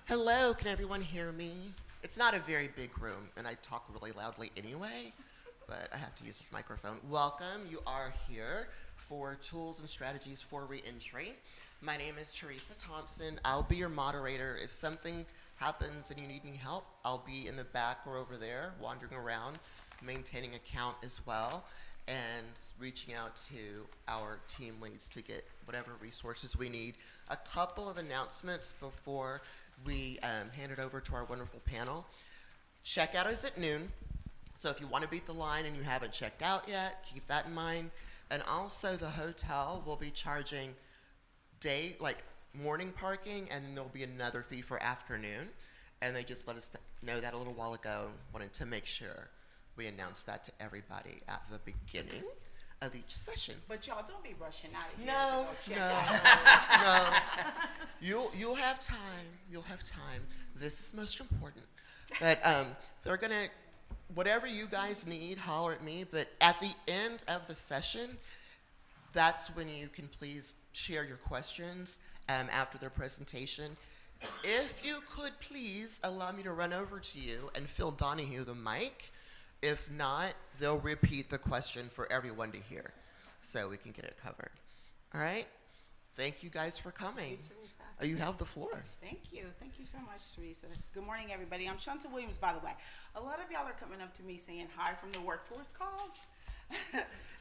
Hello, can everyone hear me? It's not a very big room, and I talk really loudly anyway, but I have to use this microphone. Welcome, you are here for Tools and Strategies for Reentry. My name is Teresa Thompson. I'll be your moderator. If something happens and you need any help, I'll be in the back or over there, wandering around, maintaining account as well, and reaching out to our team leads to get whatever resources we need. A couple of announcements before we hand it over to our wonderful panel. Checkout is at noon, so if you want to beat the line and you haven't checked out yet, keep that in mind. And also the hotel will be charging morning parking, and then there'll be another fee for afternoon. And they just let us know that a little while ago. Wanted to make sure we announced that to everybody at the beginning of each session. But y'all don't be rushing out of here. No. You'll have time. You'll have time. This is most important. But they're gonna, whatever you guys need, holler at me. But at the end of the session, that's when you can please share your questions after their presentation. If you could please allow me to run over to you and Phil Donahue the mic. If not, they'll repeat the question for everyone to hear so we can get it covered. All right? Thank you guys for coming. You have the floor. Thank you. Thank you so much, Teresa. Good morning, everybody. I'm Shunta Williams, by the way. A lot of y'all are coming up to me saying hi from the workforce calls.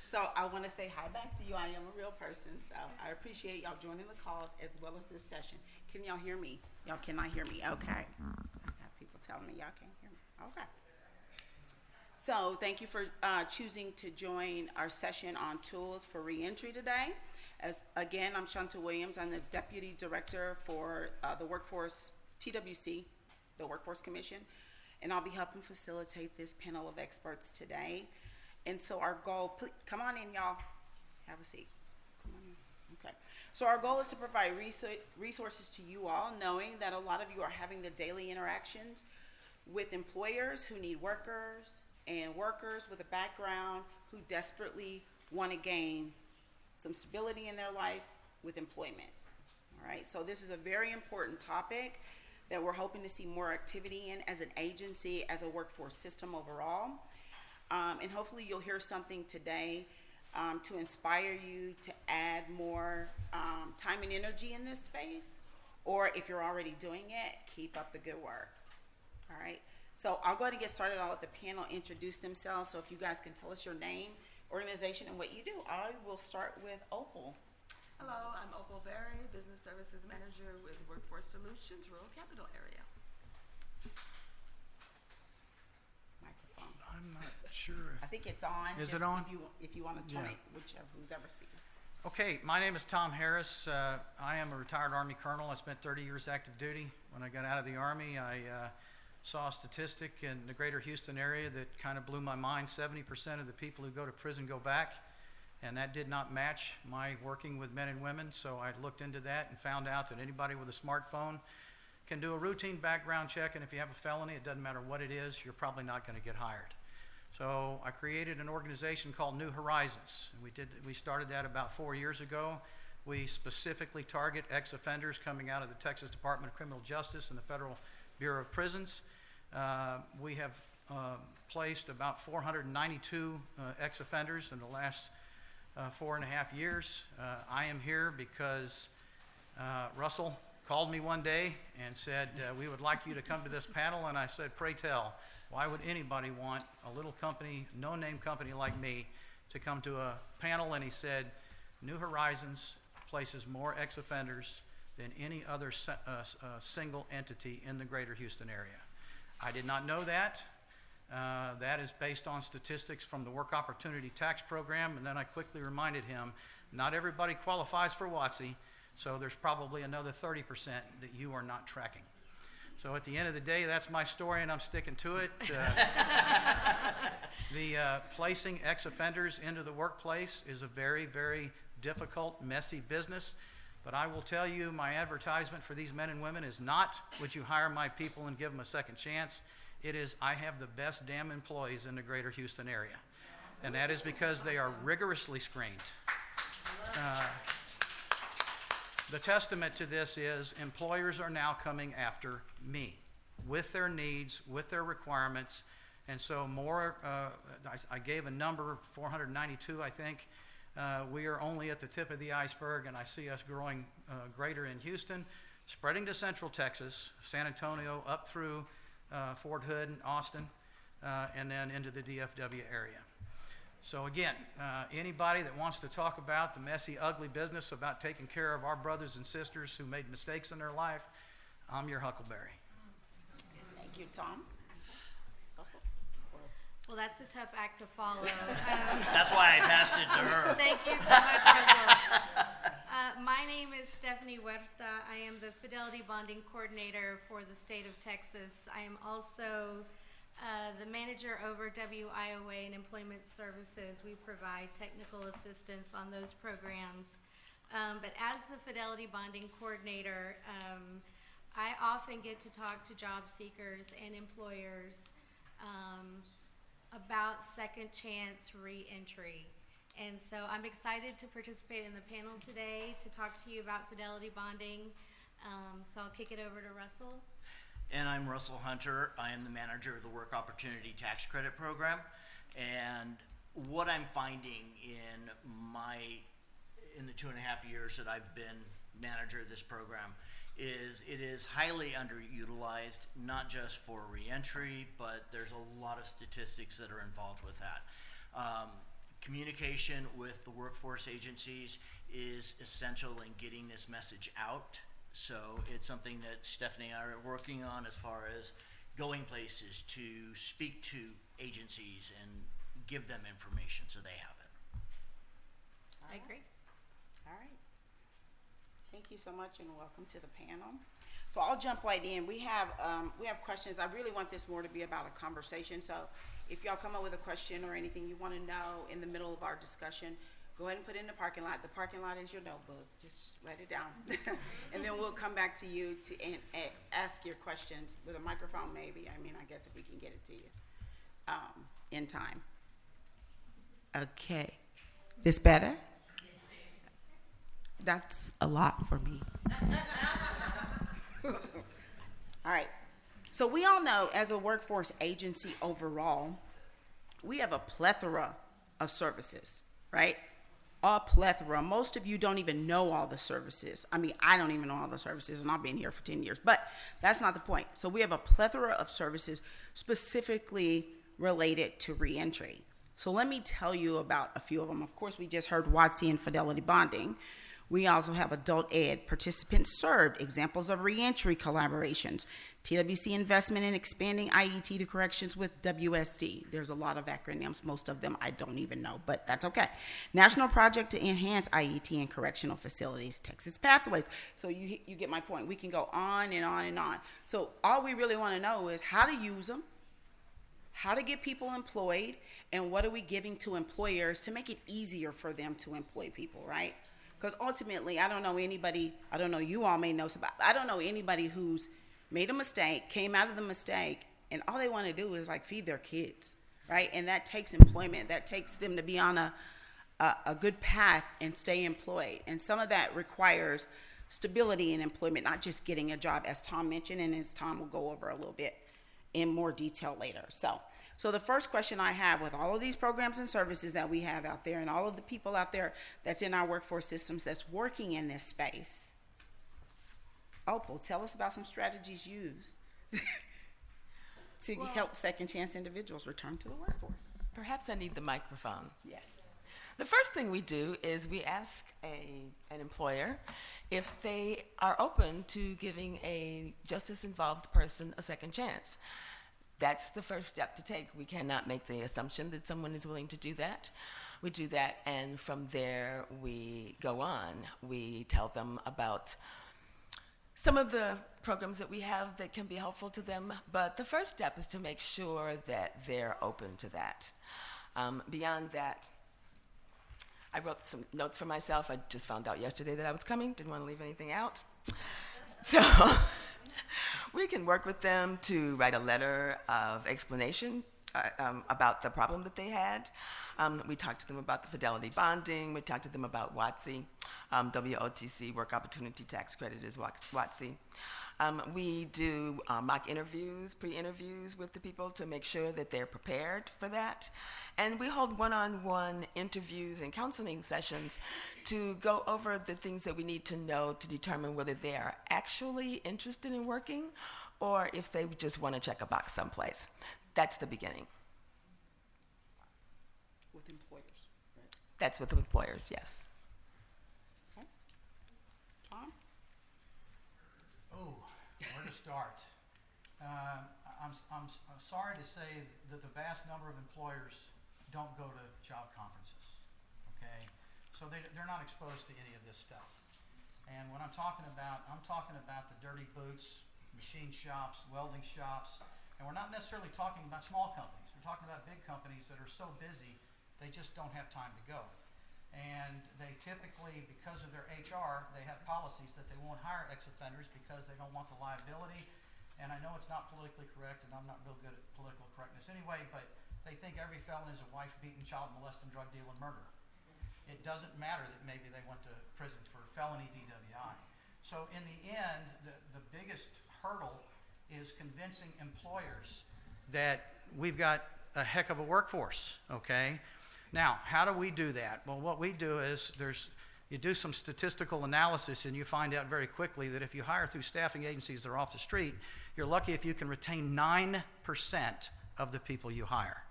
So I want to say hi back to you. I am a real person, so I appreciate y'all joining the calls as well as this session. Can y'all hear me? Y'all cannot hear me? Okay. I got people telling me y'all can't hear me. Okay. So thank you for choosing to join our session on tools for reentry today. Again, I'm Shunta Williams. I'm the Deputy Director for the Workforce, TWC, the Workforce Commission, and I'll be helping facilitate this panel of experts today. And so our goal, come on in, y'all. Have a seat. Come on in. Okay. So our goal is to provide resources to you all, knowing that a lot of you are having the daily interactions with employers who need workers, and workers with a background who desperately want to gain some stability in their life with employment. All right, so this is a very important topic that we're hoping to see more activity in as an agency, as a workforce system overall. And hopefully you'll hear something today to inspire you to add more time and energy in this space, or if you're already doing it, keep up the good work. All right. So I'll go ahead and get started. I'll let the panel introduce themselves. So if you guys can tell us your name, organization, and what you do. I will start with Opal. Hello, I'm Opal Berry, Business Services Manager with Workforce Solutions, Rural Capital Area. Microphone. I'm not sure. I think it's on. Is it on? If you want to turn it, who's ever speaking. Okay, my name is Tom Harris. I am a retired Army colonel. I spent 30 years active duty. When I got out of the Army, I saw a statistic in the greater Houston area that kind of blew my mind. 70% of the people who go to prison go back, and that did not match my working with men and women. So I looked into that and found out that anybody with a smartphone can do a routine background check, and if you have a felony, it doesn't matter what it is, you're probably not going to get hired. So I created an organization called New Horizons. We started that about 4 years ago. We specifically target ex-offenders coming out of the Texas Department of Criminal Justice and the Federal Bureau of Prisons. We have placed about 492 ex-offenders in the last 4.5 years. I am here because Russell called me one day and said, we would like you to come to this panel, and I said, pray tell, why would anybody want a little company, no-name company like me, to come to a panel? And he said, New Horizons places more ex-offenders than any other single entity in the greater Houston area. I did not know that. That is based on statistics from the Work Opportunity Tax Program, and then I quickly reminded him, not everybody qualifies for WIOA, so there's probably another 30% that you are not tracking. So at the end of the day, that's my story, and I'm sticking to it. Placing ex-offenders into the workplace is a very, very difficult, messy business. But I will tell you, my advertisement for these men and women is not, would you hire my people and give them a second chance? It is, I have the best damn employees in the greater Houston area. And that is because they are rigorously screened. the testament to this is employers are now coming after me with their needs, with their requirements. And so more, I gave a number, 492, I think. We are only at the tip of the iceberg, and I see us growing greater in Houston, spreading to Central Texas, San Antonio, up through Fort Hood and Austin, and then into the DFW area. So again, anybody that wants to talk about the messy, ugly business about taking care of our brothers and sisters who made mistakes in their life, I'm your Huckleberry. Thank you, Tom. Russell? Well, that's a tough act to follow. That's why I passed it to her. Thank you so much, Russell. My name is Stephanie Huerta. I am the Fidelity Bonding Coordinator for the state of Texas. I am also the manager over WIOA and Employment Services. We provide technical assistance on those programs. But as the Fidelity Bonding Coordinator, I often get to talk to job seekers and employers about second chance reentry. And so I'm excited to participate in the panel today to talk to you about fidelity bonding. So I'll kick it over to Russell. And I'm Russell Hunter. I am the manager of the Work Opportunity Tax Credit Program. And what I'm finding in the 2.5 years that I've been manager of this program is it is highly underutilized, not just for reentry, but there's a lot of statistics that are involved with that. Communication with the workforce agencies is essential in getting this message out. So it's something that Stephanie and I are working on as far as going places to speak to agencies and give them information so they have it. I agree. All right. Thank you so much and welcome to the panel. So I'll jump right in. We have questions. I really want this more to be about a conversation. So if y'all come up with a question or anything you want to know in the middle of our discussion, go ahead and put it in the parking lot. The parking lot is your notebook. Just write it down. And then we'll come back to you to ask your questions with a microphone maybe. I mean, I guess if we can get it to you in time. Okay. This better? That's a lot for me. All right. So we all know as a workforce agency overall, we have a plethora of services, right? A plethora. Most of you don't even know all the services. I mean, I don't even know all the services, and I've been here for 10 years, but that's not the point. So we have a plethora of services specifically related to reentry. So let me tell you about a few of them. Of course, we just heard WIOA and Fidelity Bonding. We also have adult ed, participants served, examples of reentry collaborations, TWC investment in expanding IET to corrections with WSD. There's a lot of acronyms, most of them I don't even know, but that's okay. National Project to Enhance IET in Correctional Facilities, Texas Pathways. So you get my point. We can go on and on and on. So all we really want to know is how to use them, how to get people employed, and what are we giving to employers to make it easier for them to employ people, right? Because ultimately, I don't know anybody, I don't know, you all may know, I don't know anybody who's made a mistake, came out of the mistake, and all they want to do is like feed their kids, right? And that takes employment. That takes them to be on a good path and stay employed. And some of that requires stability in employment, not just getting a job, as Tom mentioned, and as Tom will go over a little bit in more detail later. So the first question I have with all of these programs and services that we have out there and all of the people out there that's in our workforce systems that's working in this space, Opal, tell us about some strategies used to help second chance individuals return to the workforce. Perhaps I need the microphone. Yes. The first thing we do is we ask an employer if they are open to giving a justice-involved person a second chance. That's the first step to take. We cannot make the assumption that someone is willing to do that. We do that, and from there we go on. We tell them about some of the programs that we have that can be helpful to them, but the first step is to make sure that they're open to that. Beyond that, I wrote some notes for myself. I just found out yesterday that I was coming, didn't want to leave anything out. So we can work with them to write a letter of explanation about the problem that they had. We talked to them about the fidelity bonding. We talked to them about WIOA. WOTC, Work Opportunity Tax Credit is WOTC. We do mock interviews, pre-interviews with the people to make sure that they're prepared for that. And we hold one-on-one interviews and counseling sessions to go over the things that we need to know to determine whether they are actually interested in working or if they just want to check a box someplace. That's the beginning. With employers, right? That's with employers, yes. Okay. Tom? Oh, where to start? I'm sorry to say that the vast number of employers don't go to job conferences, okay? So they're not exposed to any of this stuff. And what I'm talking about the dirty boots, machine shops, welding shops, and we're not necessarily talking about small companies. We're talking about big companies that are so busy, they just don't have time to go. And they typically, because of their HR, they have policies that they won't hire ex-offenders because they don't want the liability. And I know it's not politically correct, and I'm not real good at political correctness anyway, but they think every felon is a wife-beating, child molesting, drug dealing, murder. It doesn't matter that maybe they went to prison for felony DWI. So in the end, the biggest hurdle is convincing employers that we've got a heck of a workforce, okay? Now, how do we do that? Well, what we do is you do some statistical analysis and you find out very quickly that if you hire through staffing agencies that are off the street, you're lucky if you can retain 9% of the people you hire.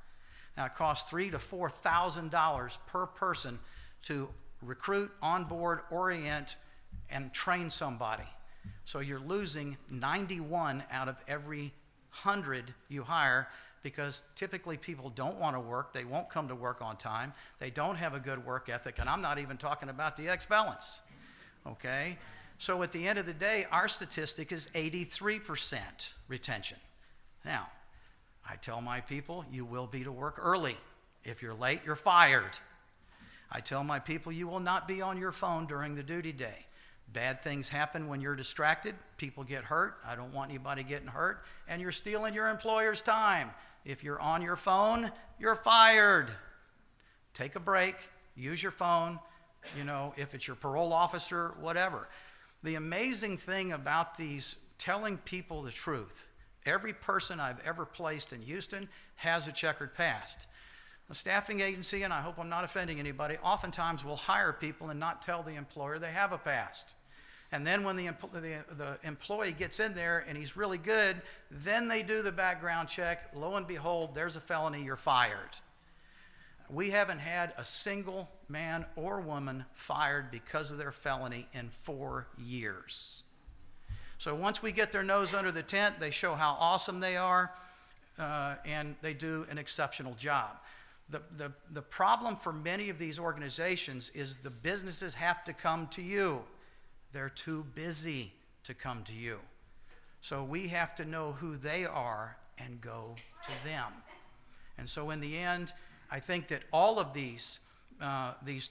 Now, it costs $3,000 to $4,000 per person to recruit, onboard, orient, and train somebody. So you're losing 91 out of every 100 you hire because typically people don't want to work, they won't come to work on time, they don't have a good work ethic, and I'm not even talking about the ex-felons, okay? So at the end of the day, our statistic is 83% retention. Now, I tell my people, you will be to work early. If you're late, you're fired. I tell my people, you will not be on your phone during the duty day. Bad things happen when you're distracted. People get hurt. I don't want anybody getting hurt. And you're stealing your employer's time. If you're on your phone, you're fired. Take a break. Use your phone. You know, if it's your parole officer, whatever. The amazing thing about these telling people the truth, every person I've ever placed in Houston has a checkered past. A staffing agency, and I hope I'm not offending anybody, oftentimes will hire people and not tell the employer they have a past. And then when the employee gets in there and he's really good, then they do the background check. Lo and behold, there's a felony, you're fired. We haven't had a single man or woman fired because of their felony in 4 years. So once we get their nose under the tent, they show how awesome they are, and they do an exceptional job. The problem for many of these organizations is the businesses have to come to you. They're too busy to come to you. So we have to know who they are and go to them. And so in the end, I think that all of these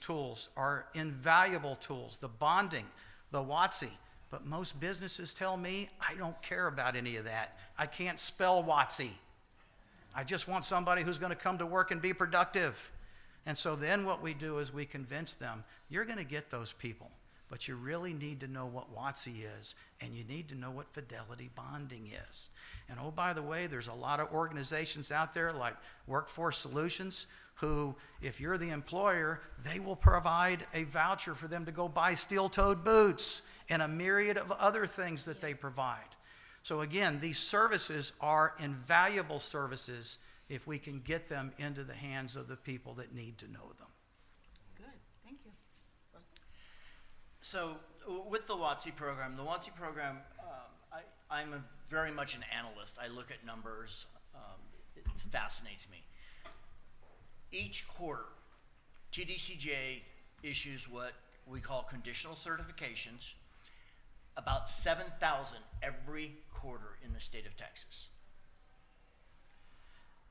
tools are invaluable tools. The bonding, the WOTC. But most businesses tell me, I don't care about any of that. I can't spell WOTC. I just want somebody who's going to come to work and be productive. And so then what we do is we convince them, you're going to get those people, but you really need to know what WOTC is, and you need to know what Fidelity bonding is. And oh, by the way, there's a lot of organizations out there like Workforce Solutions who, if you're the employer, they will provide a voucher for them to go buy steel-toed boots and a myriad of other things that they provide. So again, these services are invaluable services if we can get them into the hands of the people that need to know them. Good, thank you. Russell? So with the WOTC program, I'm very much an analyst. I look at numbers. It fascinates me. Each quarter, TDCJ issues what we call conditional certifications, about 7,000 every quarter in the state of Texas.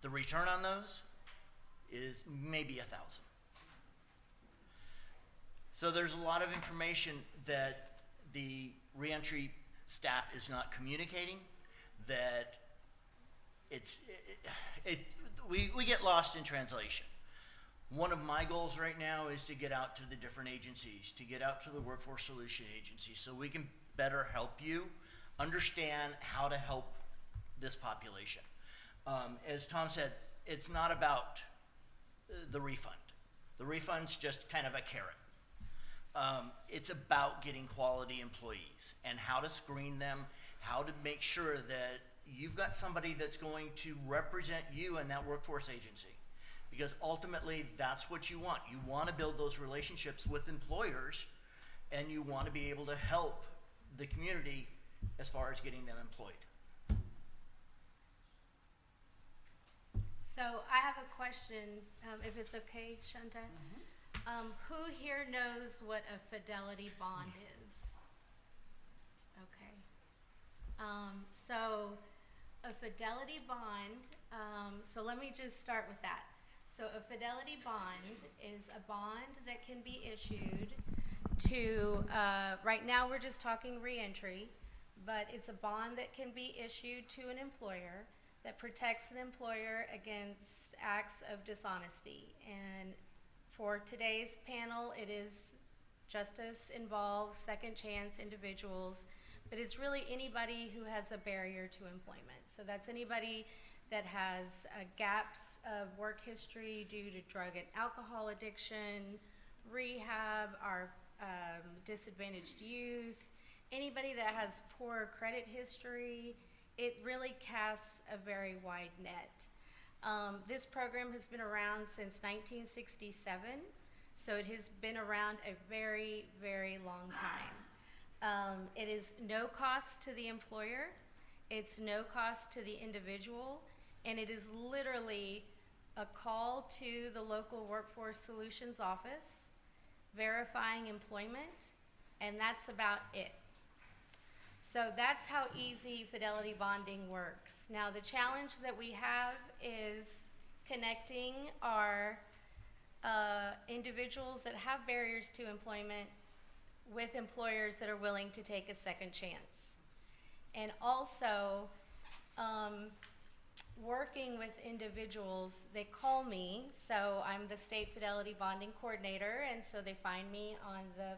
The return on those is maybe 1,000. So there's a lot of information that the reentry staff is not communicating, that we get lost in translation. One of my goals right now is to get out to the different agencies, to get out to the workforce solution agencies, so we can better help you understand how to help this population. As Tom said, it's not about the refund. The refund's just kind of a carrot. It's about getting quality employees and how to screen them, how to make sure that you've got somebody that's going to represent you in that workforce agency. Because ultimately, that's what you want. You want to build those relationships with employers, and you want to be able to help the community as far as getting them employed. So I have a question, if it's okay, Shunta. Who here knows what a fidelity bond is? Okay. So a fidelity bond, so let me just start with that. So a fidelity bond is a bond that can be issued to, right now we're just talking reentry, but it's a bond that can be issued to an employer that protects an employer against acts of dishonesty. And for today's panel, it is justice involved, second chance individuals, but it's really anybody who has a barrier to employment. So that's anybody that has gaps of work history due to drug and alcohol addiction, rehab, our disadvantaged youth, anybody that has poor credit history. It really casts a very wide net. This program has been around since 1967, so it has been around a very, very long time. It is no cost to the employer, it's no cost to the individual, and it is literally a call to the local Workforce Solutions office, verifying employment, and that's about it. So that's how easy fidelity bonding works. Now the challenge that we have is connecting our individuals that have barriers to employment with employers that are willing to take a second chance. And also working with individuals, they call me, so I'm the State Fidelity Bonding Coordinator, and so they find me on the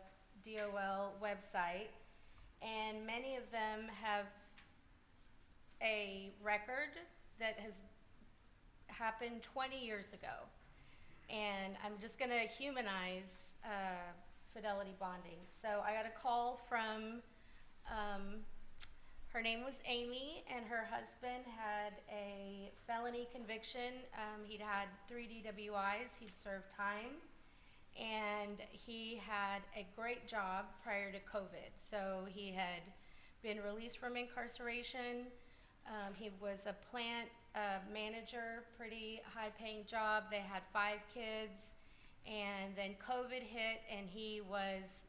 DOL website. And many of them have a record that has happened 20 years ago. And I'm just gonna humanize fidelity bonding. So I got a call from, her name was Amy, and her husband had a felony conviction. He'd had 3 DWIs, he'd served time. And he had a great job prior to COVID. So he had been released from incarceration. He was a plant manager, pretty high-paying job. They had 5 kids, and then COVID hit, and he was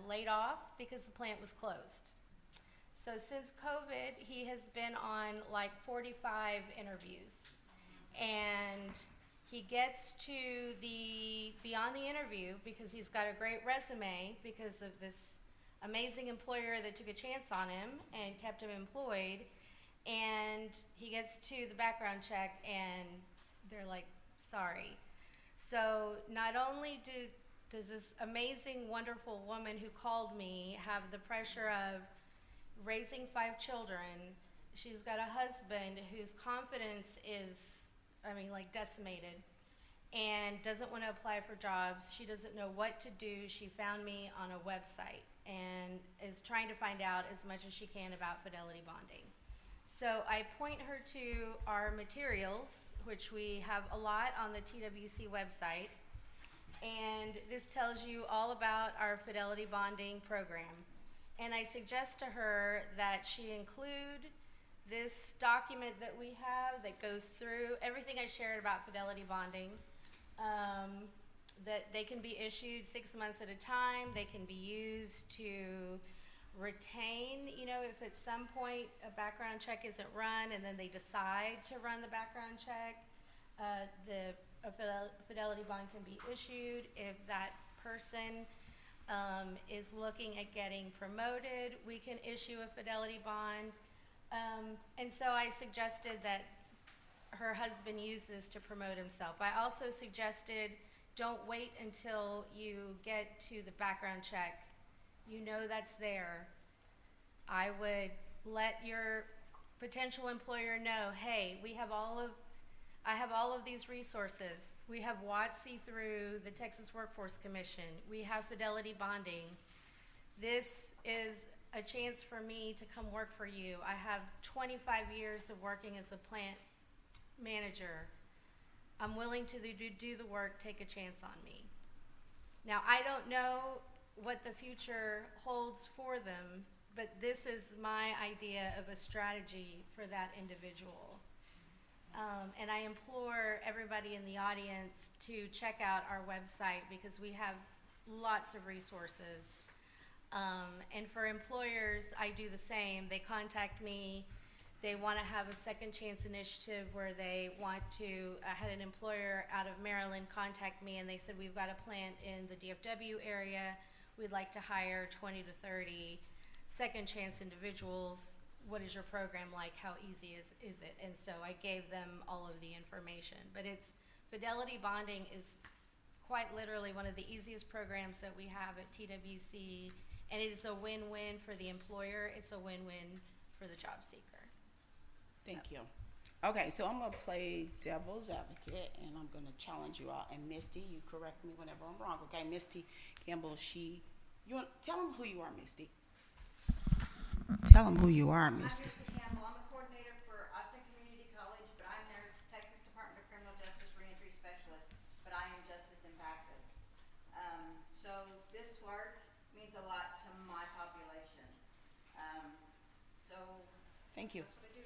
laid off because the plant was closed. So since COVID, he has been on like 45 interviews, and he gets to beyond the interview because he's got a great resume because of this amazing employer that took a chance on him and kept him employed. And he gets to the background check and they're like, sorry. So not only does this amazing, wonderful woman who called me have the pressure of raising 5 children, she's got a husband whose confidence is, like decimated, and doesn't want to apply for jobs. She doesn't know what to do. She found me on a website and is trying to find out as much as she can about fidelity bonding. So I point her to our materials, which we have a lot on the TWC website, and this tells you all about our fidelity bonding program. And I suggest to her that she include this document that we have that goes through everything I shared about fidelity bonding, that they can be issued 6 months at a time. They can be used to retain, if at some point a background check isn't run and then they decide to run the background check, a fidelity bond can be issued. If that person is looking at getting promoted, we can issue a fidelity bond. And so I suggested that her husband used this to promote himself. I also suggested don't wait until you get to the background check. You know that's there. I would let your potential employer know, hey, I have all of these resources. We have WIOA through the Texas Workforce Commission. We have Fidelity bonding. This is a chance for me to come work for you. I have 25 years of working as a plant manager. I'm willing to do the work, take a chance on me. Now, I don't know what the future holds for them, but this is my idea of a strategy for that individual. And I implore everybody in the audience to check out our website because we have lots of resources. And for employers, I do the same. They contact me. They want to have a second chance initiative where they want to, I had an employer out of Maryland contact me and they said, we've got a plant in the DFW area. We'd like to hire 20 to 30 second chance individuals. What is your program like? How easy is it? And so I gave them all of the information. But Fidelity bonding is quite literally one of the easiest programs that we have at TWC. And it is a win-win for the employer. It's a win-win for the job seeker. Thank you. Okay, so I'm going to play devil's advocate, and I'm going to challenge you all. And Misty, you correct me whenever I'm wrong. Okay, Misty Campbell, tell them who you are, Misty. Tell them who you are, Misty. I'm Misty Campbell. I'm a coordinator for Austin Community College, but I'm their Texas Department of Criminal Justice Reentry Specialist, but I am justice impacted. So this work means a lot to my population. Thank you. That's what I do.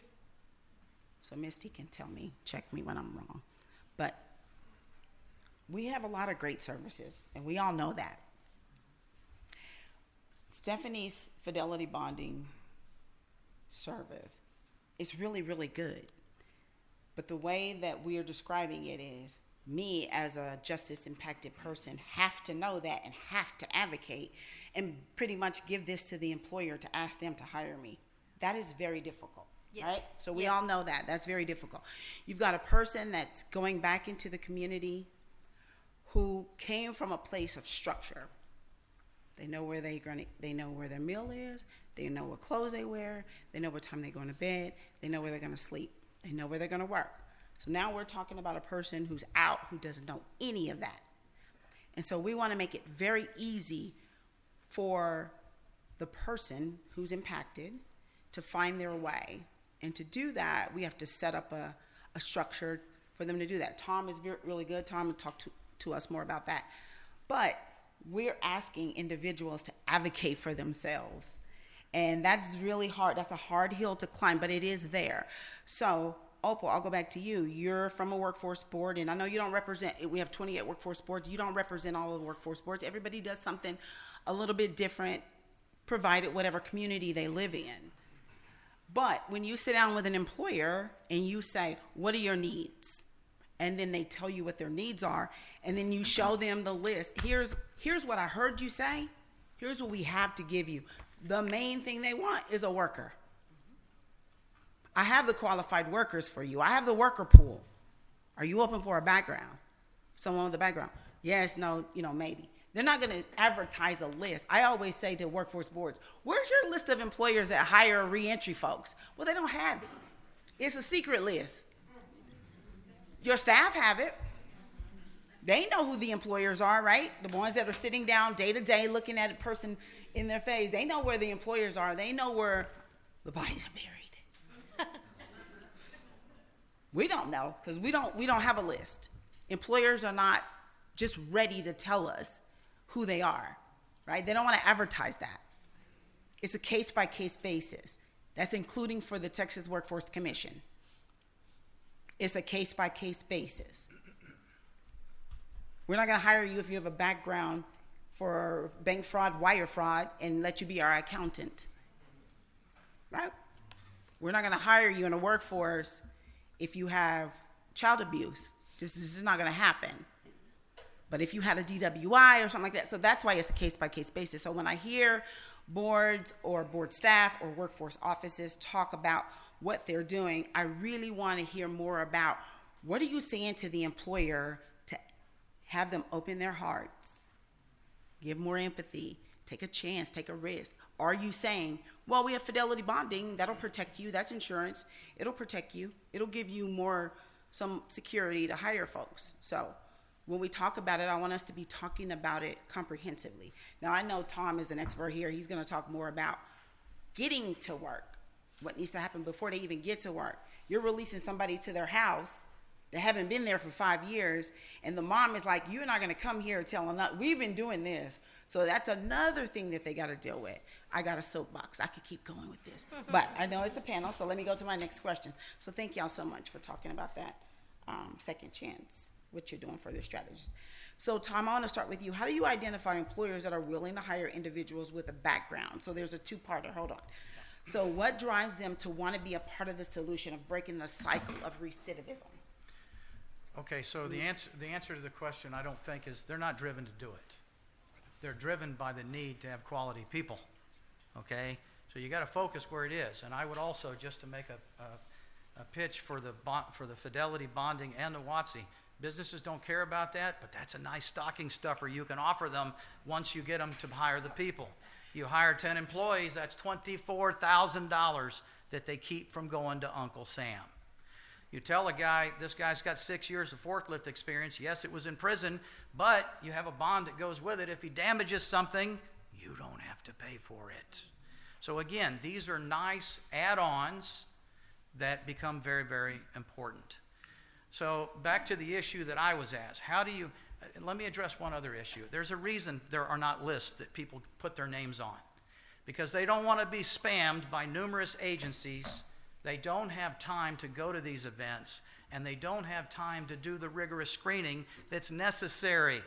So Misty can tell me, check me when I'm wrong. But we have a lot of great services, and we all know that. Stephanie's Fidelity bonding service is really, really good. But the way that we are describing it is, me as a justice impacted person have to know that and have to advocate and pretty much give this to the employer to ask them to hire me. That is very difficult. Yes. Right? So we Yes. all know that. That's very difficult. You've got a person that's going back into the community who came from a place of structure. They know where they know where their meal is, they know what clothes they wear, they know what time they're going to bed, they know where they're going to sleep, they know where they're going to work. So now we're talking about a person who's out who doesn't know any of that. And so we want to make it very easy for the person who's impacted to find their way. And to do that, we have to set up a structure for them to do that. Tom is really good. Tom will talk to us more about that. But we're asking individuals to advocate for themselves. And that's really hard. That's a hard hill to climb, but it is there. So, Opal, I'll go back to you. You're from a workforce board, and I know you don't represent, we have 28 workforce boards. You don't represent all of the workforce boards. Everybody does something a little bit different, provided whatever community they live in. But when you sit down with an employer and you say, what are your needs? And then they tell you what their needs are, and then you show them the list. Here's what I heard you say. Here's what we have to give you. The main thing they want is a worker. I have the qualified workers for you. I have the worker pool. Are you open for a background? Someone with a background? Yes, no, maybe. They're not going to advertise a list. I always say to workforce boards, where's your list of employers that hire reentry folks? Well, they don't have it. It's a secret list. Your staff have it. They know who the employers are, right? The ones that are sitting down day to day looking at a person in their face. They know where the employers are. They know where the bodies are buried. We don't know because we don't have a list. Employers are not just ready to tell us who they are, right? They don't want to advertise that. It's a case-by-case basis. That's including for the Texas Workforce Commission. It's a case-by-case basis. We're not going to hire you if you have a background for bank fraud, wire fraud, and let you be our accountant, right? We're not going to hire you in a workforce if you have child abuse. This is not going to happen. But if you had a DWI or something like that, so that's why it's a case-by-case basis. So when I hear boards or board staff or workforce offices talk about what they're doing, I really want to hear more about what are you saying to the employer to have them open their hearts, give more empathy, take a chance, take a risk. Are you saying, well, we have Fidelity bonding, that'll protect you, that's insurance, it'll protect you, it'll give you some security to hire folks. So when we talk about it, I want us to be talking about it comprehensively. Now, I know Tom is an expert here. He's going to talk more about getting to work, what needs to happen before they even get to work. You're releasing somebody to their house that haven't been there for 5 years, and the mom is like, you're not going to come here telling us, we've been doing this. So that's another thing that they got to deal with. I got a soapbox. I could keep going with this. But I know it's a panel, so let me go to my next question. So thank y'all so much for talking about that second chance, what you're doing for the strategies. So Tom, I want to start with you. How do you identify employers that are willing to hire individuals with a background? So there's a two-parter. Hold on. So what drives them to want to be a part of the solution of breaking the cycle of recidivism? Okay, so the answer to the question, I don't think, is they're not driven to do it. They're driven by the need to have quality people, okay? So you got to focus where it is. And I would also, just to make a pitch for the Fidelity bonding and the WIOA, businesses don't care about that, but that's a nice stocking stuffer you can offer them once you get them to hire the people. You hire 10 employees, that's $24,000 that they keep from going to Uncle Sam. You tell a guy, this guy's got 6 years of forklift experience. Yes, it was in prison, but you have a bond that goes with it. If he damages something, you don't have to pay for it. So again, these are nice add-ons that become very, very important. So back to the issue that I was asked. Let me address one other issue. There's a reason there are not lists that people put their names on, because they don't want to be spammed by numerous agencies. They don't have time to go to these events, and they don't have time to do the rigorous screening that's necessary.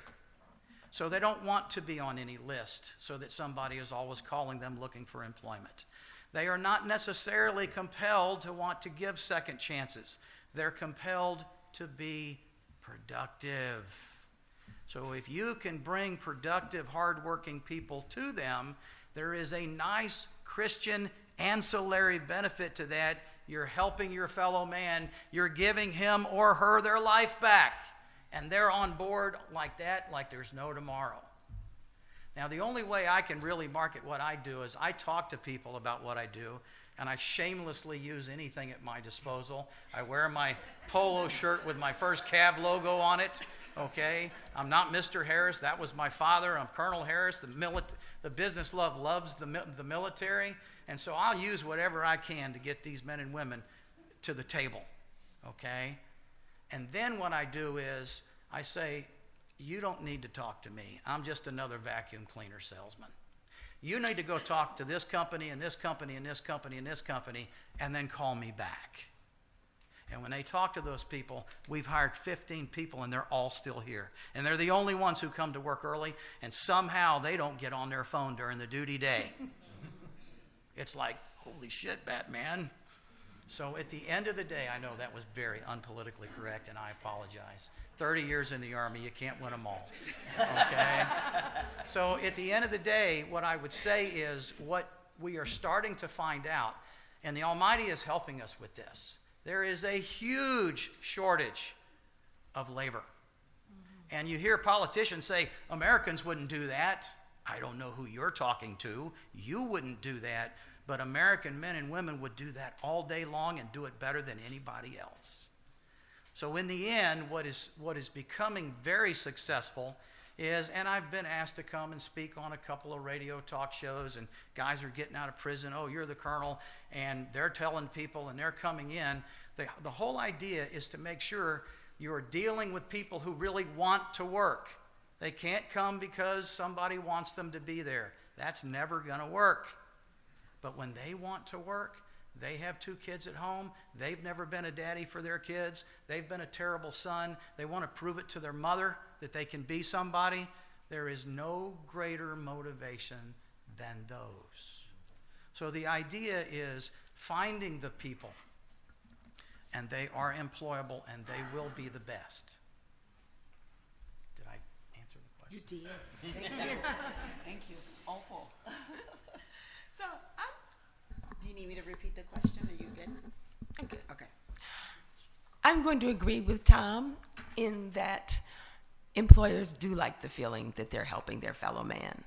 So they don't want to be on any list so that somebody is always calling them looking for employment. They are not necessarily compelled to want to give second chances. They're compelled to be productive. So if you can bring productive, hardworking people to them, there is a nice Christian ancillary benefit to that. You're helping your fellow man. You're giving him or her their life back. And they're on board like that, like there's no tomorrow. Now, the only way I can really market what I do is I talk to people about what I do, and I shamelessly use anything at my disposal. I wear my polo shirt with my first CAV logo on it, okay? I'm not Mr. Harris. That was my father. I'm Colonel Harris. The business loves the military, and so I'll use whatever I can to get these men and women to the table, okay? And then what I do is I say, you don't need to talk to me. I'm just another vacuum cleaner salesman. You need to go talk to this company and this company and this company and this company, and then call me back. And when they talk to those people, we've hired 15 people, and they're all still here. And they're the only ones who come to work early, and somehow they don't get on their phone during the duty day. It's like, holy shit, Batman. So at the end of the day, I know that was very unpolitically correct, and I apologize. 30 years in the Army, you can't win them all, okay? So at the end of the day, what I would say is what we are starting to find out, and the Almighty is helping us with this. There is a huge shortage of labor. Mm-hmm. And you hear politicians say, Americans wouldn't do that. I don't know who you're talking to. You wouldn't do that. But American men and women would do that all day long and do it better than anybody else. So in the end, what is becoming very successful is, and I've been asked to come and speak on a couple of radio talk shows, and guys are getting out of prison, oh, you're the colonel, and they're telling people, and they're coming in. The whole idea is to make sure you're dealing with people who really want to work. They can't come because somebody wants them to be there. That's never going to work. But when they want to work, they have 2 kids at home. They've never been a daddy for their kids. They've been a terrible son. They want to prove it to their mother that they can be somebody. There is no greater motivation than those. So the idea is finding the people, and they are employable, and they will be the best. Did I answer the question? You did. Thank you. Thank you. Opal. So, do you need me to repeat the question? Are you good? I'm going to agree with Tom in that employers do like the feeling that they're helping their fellow man.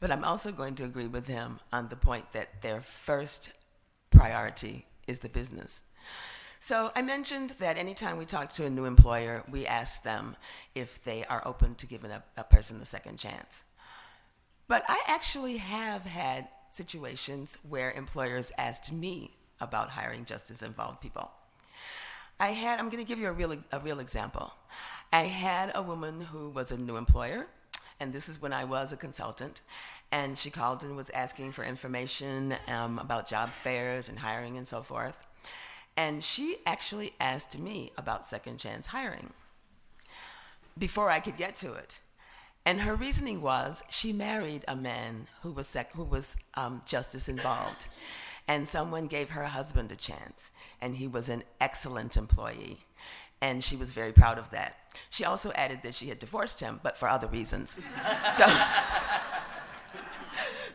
But I'm also going to agree with him on the point that their first priority is the business. So I mentioned that anytime we talk to a new employer, we ask them if they are open to giving a person a second chance. But I actually have had situations where employers asked me about hiring justice-involved people. I'm going to give you a real example. I had a woman who was a new employer, and this is when I was a consultant, and she called and was asking for information about job fairs and hiring and so forth. And she actually asked me about second chance hiring before I could get to it. And her reasoning was she married a man who was justice involved. And someone gave her husband a chance, and he was an excellent employee. And she was very proud of that. She also added that she had divorced him, but for other reasons.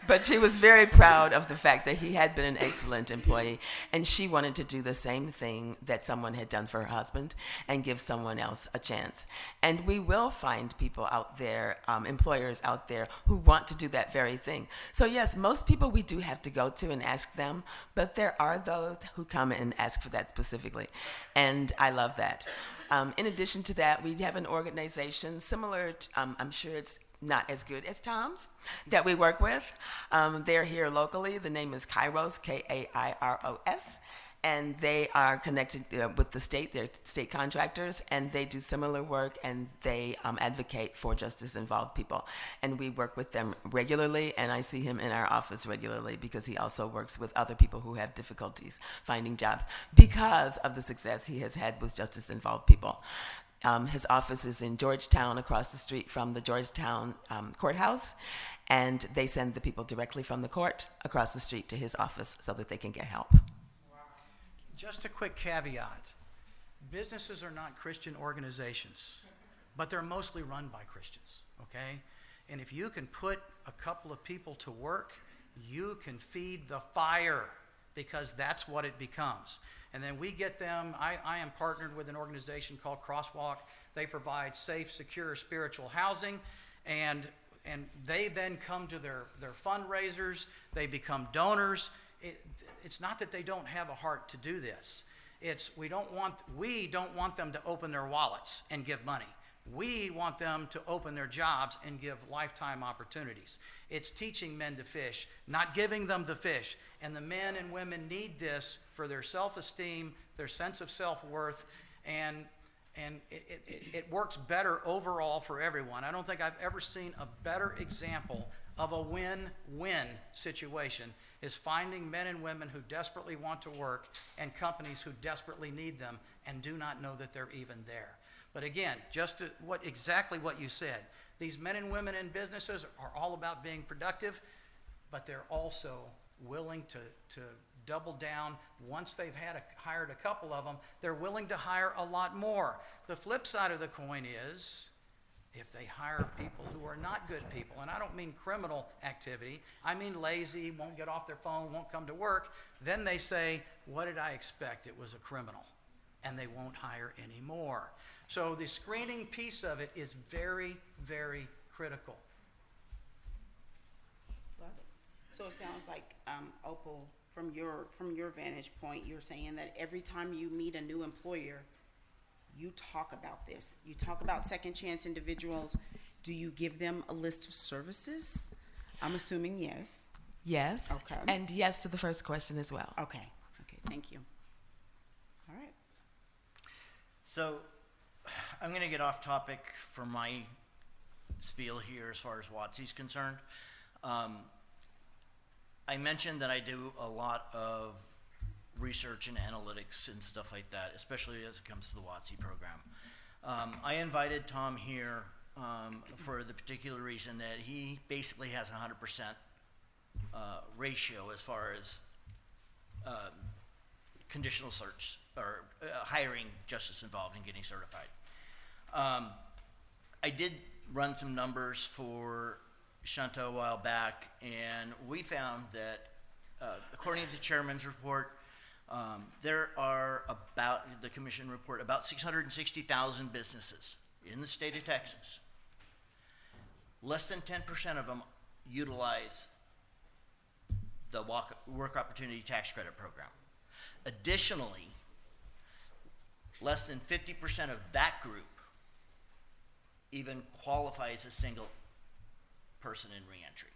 But she was very proud of the fact that he had been an excellent employee, and she wanted to do the same thing that someone had done for her husband and give someone else a chance. And we will find people out there, employers out there, who want to do that very thing. So yes, most people we do have to go to and ask them, but there are those who come and ask for that specifically, and I love that. In addition to that, we have an organization similar to, I'm sure it's not as good as Tom's, that we work with. They're here locally. The name is Kairos, Kairos, and they are connected with the state. They're state contractors, and they do similar work, and they advocate for justice-involved people. And we work with them regularly, and I see him in our office regularly because he also works with other people who have difficulties finding jobs because of the success he has had with justice-involved people. His office is in Georgetown, across the street from the Georgetown courthouse, and they send the people directly from the court across the street to his office so that they can get help. Just a quick caveat. Businesses are not Christian organizations, but they're mostly run by Christians, okay? And if you can put a couple of people to work, you can feed the fire, because that's what it becomes. And then we get them, I am partnered with an organization called Crosswalk. They provide safe, secure, spiritual housing, and they then come to their fundraisers, they become donors. It's not that they don't have a heart to do this. It's we don't want them to open their wallets and give money. We want them to open their jobs and give lifetime opportunities. It's teaching men to fish, not giving them the fish. And the men and women need this for their self-esteem, their sense of self-worth, and it works better overall for everyone. I don't think I've ever seen a better example of a win-win situation is finding men and women who desperately want to work and companies who desperately need them and do not know that they're even there. But again, exactly what you said. These men and women in businesses are all about being productive, but they're also willing to double down. Once they've hired a couple of them, they're willing to hire a lot more. The flip side of the coin is, if they hire people who are not good people, and I don't mean criminal activity, I mean lazy, won't get off their phone, won't come to work, then they say, what did I expect? It was a criminal. And they won't hire anymore. So the screening piece of it is very, very critical. Love it. So it sounds like, Opal, from your vantage point, you're saying that every time you meet a new employer, you talk about this. You talk about second chance individuals. Do you give them a list of services? I'm assuming yes. Yes. Okay. And yes to the first question as well. Okay, thank you. All right. So I'm going to get off topic for my spiel here as far as WIOA's concerned. I mentioned that I do a lot of research and analytics and stuff like that, especially as it comes to the WIOA program. I invited Tom here for the particular reason that he basically has 100% ratio as far as conditional search or hiring justice involved in getting certified. I did run some numbers for Shunta a while back, and we found that according to the chairman's report, There are about, the commission report, about 660,000 businesses in the state of Texas. Less than 10% of them utilize the Work Opportunity Tax Credit Program. Additionally, less than 50% of that group even qualify as a single person in reentry.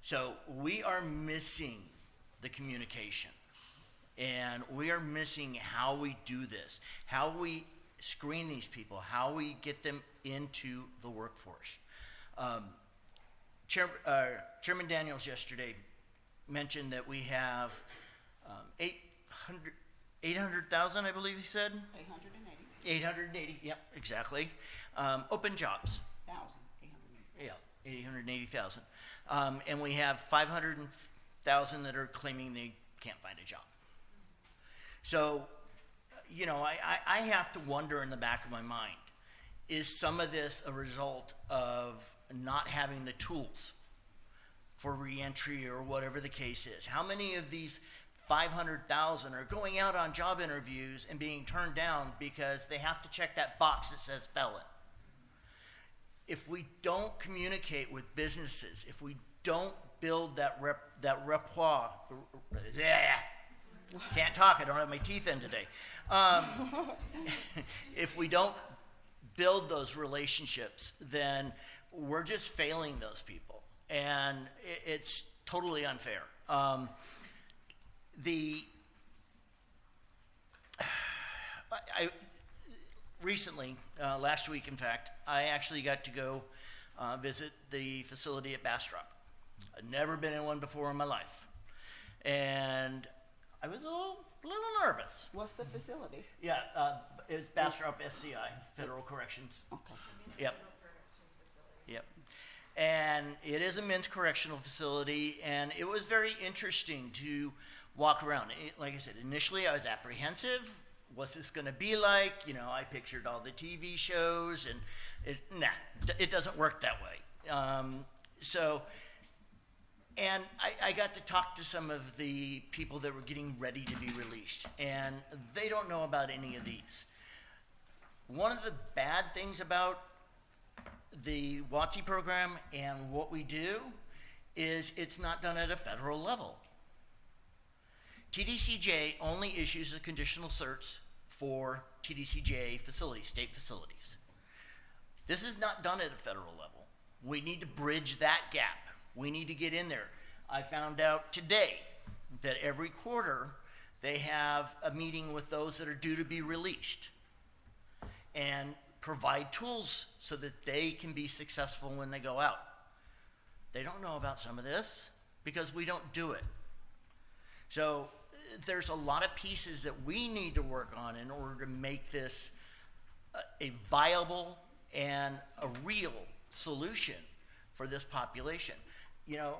So we are missing the communication, and we are missing how we do this, how we screen these people, how we get them into the workforce. Chairman Daniels yesterday mentioned that we have 800,000, I believe he said? 880. 880, yep, exactly. Open jobs. 880. Yeah, 880,000. And we have 500,000 that are claiming they can't find a job. So, you know, I have to wonder in the back of my mind, is some of this a result of not having the tools for reentry or whatever the case is? How many of these 500,000 are going out on job interviews and being turned down because they have to check that box that says felon? If we don't communicate with businesses, if we don't build that rapport, can't talk, I don't have my teeth in today. If we don't build those relationships, then we're just failing those people, and it's totally unfair. Recently, last week in fact, I actually got to go visit the facility at Bastrop. I'd never been in one before in my life, and I was a little nervous. What's the facility? Yeah, it's Bastrop SCI, Federal Corrections. Okay. Yep. Yep. And it is a men's correctional facility, and it was very interesting to walk around. Like I said, initially I was apprehensive. What's this going to be like? You know, I pictured all the TV shows, and it doesn't work that way. And I got to talk to some of the people that were getting ready to be released, and they don't know about any of these. One of the bad things about the WOTC program and what we do is it's not done at a federal level. TDCJ only issues a conditional certs for TDCJ facilities, state facilities. This is not done at a federal level. We need to bridge that gap. We need to get in there. I found out today that every quarter they have a meeting with those that are due to be released and provide tools so that they can be successful when they go out. They don't know about some of this because we don't do it. So there's a lot of pieces that we need to work on in order to make this a viable and a real solution for this population. You know,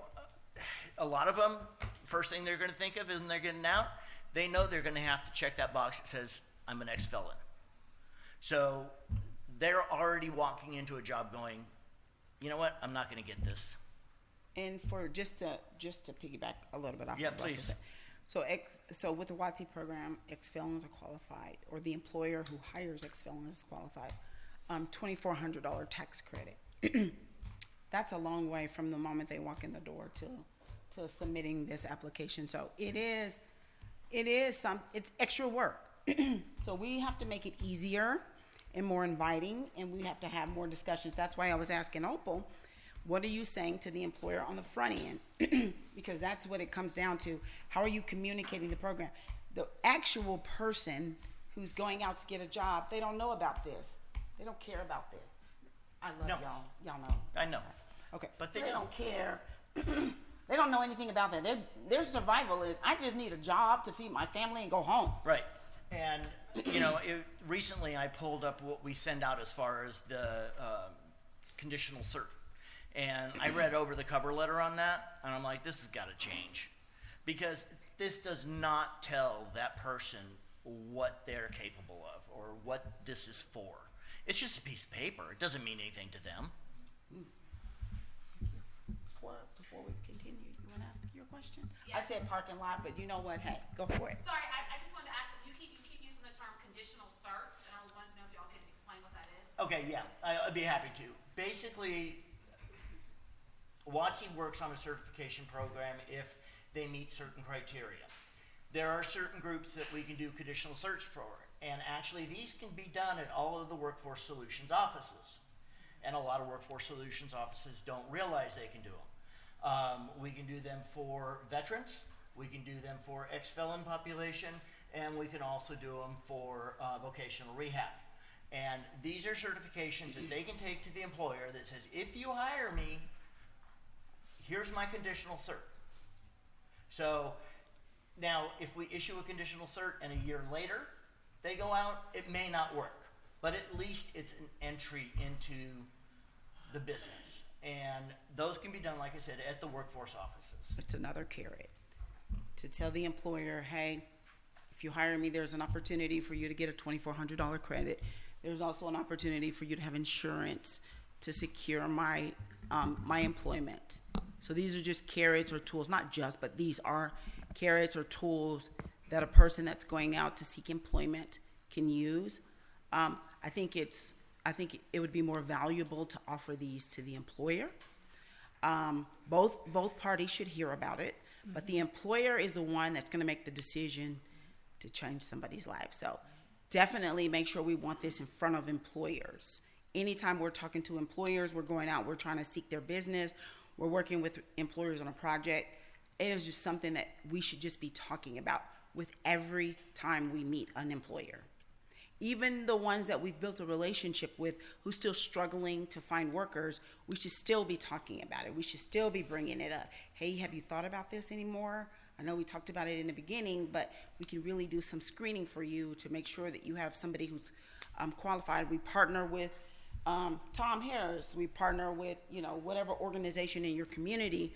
a lot of them, first thing they're going to think of is when they're getting out, they know they're going to have to check that box that says, I'm an ex-felon. So they're already walking into a job going, you know what, I'm not going to get this. And for just to piggyback a little bit off Yeah, of what Russell please. said. So with the WOTC program, ex-felons are qualified, or the employer who hires ex-felons is qualified. $2,400 tax credit. That's a long way from the moment they walk in the door to submitting this application. So it's extra work. So we have to make it easier and more inviting, and we have to have more discussions. That's why I was asking Opal, what are you saying to the employer on the front end? Because that's what it comes down to. How are you communicating the program? The actual person who's going out to get a job, they don't know about this. They don't care about this. I love No. y'all. Y'all know. I know. Okay. But So they they don't. don't care. They don't know anything about that. Their survival is, I just need a job to feed my family and go home. Right. And, you know, recently I pulled up what we send out as far as the conditional cert. And I read over the cover letter on that, and I'm like, this has got to change. Because this does not tell that person what they're capable of or what this is for. It's just a piece of paper. It doesn't mean anything to them. Before we continue, you want to ask your question? question? I said parking lot, but you know what? Hey, go for it. Sorry, I just wanted to ask, you keep using the term conditional certs, and I was wanting to know if y'all could explain what that is. Okay, yeah, I'd be happy to. Basically, WIOA works on a certification program if they meet certain criteria. There are certain groups that we can do conditional certs for, and actually these can be done at all of the Workforce Solutions offices. And a lot of Workforce Solutions offices don't realize they can do them. We can do them for veterans, we can do them for ex-felon population, and we can also do them for vocational rehab. And these are certifications that they can take to the employer that says, if you hire me, here's my conditional cert. So now if we issue a conditional cert and a year later they go out, it may not work. But at least it's an entry into the business. And those can be done, like I said, at the workforce offices. It's another carrot to tell the employer, hey, if you hire me, there's an opportunity for you to get a $2,400 credit. There's also an opportunity for you to have insurance to secure my employment. So these are just carrots or tools, not just, but these are carrots or tools that a person that's going out to seek employment can use. I think it would be more valuable to offer these to the employer. Both parties should hear about it, but the employer is the one that's going to make the decision to change somebody's life. So definitely make sure we want this in front of employers. Anytime we're talking to employers, we're going out, we're trying to seek their business, we're working with employers on a project. It is just something that we should just be talking about with every time we meet an employer. Even the ones that we've built a relationship with who's still struggling to find workers, we should still be talking about it. We should still be bringing it up. Hey, have you thought about this anymore? I know we talked about it in the beginning, but we can really do some screening for you to make sure that you have somebody who's qualified. We partner with Tom Harris. We partner with, whatever organization in your community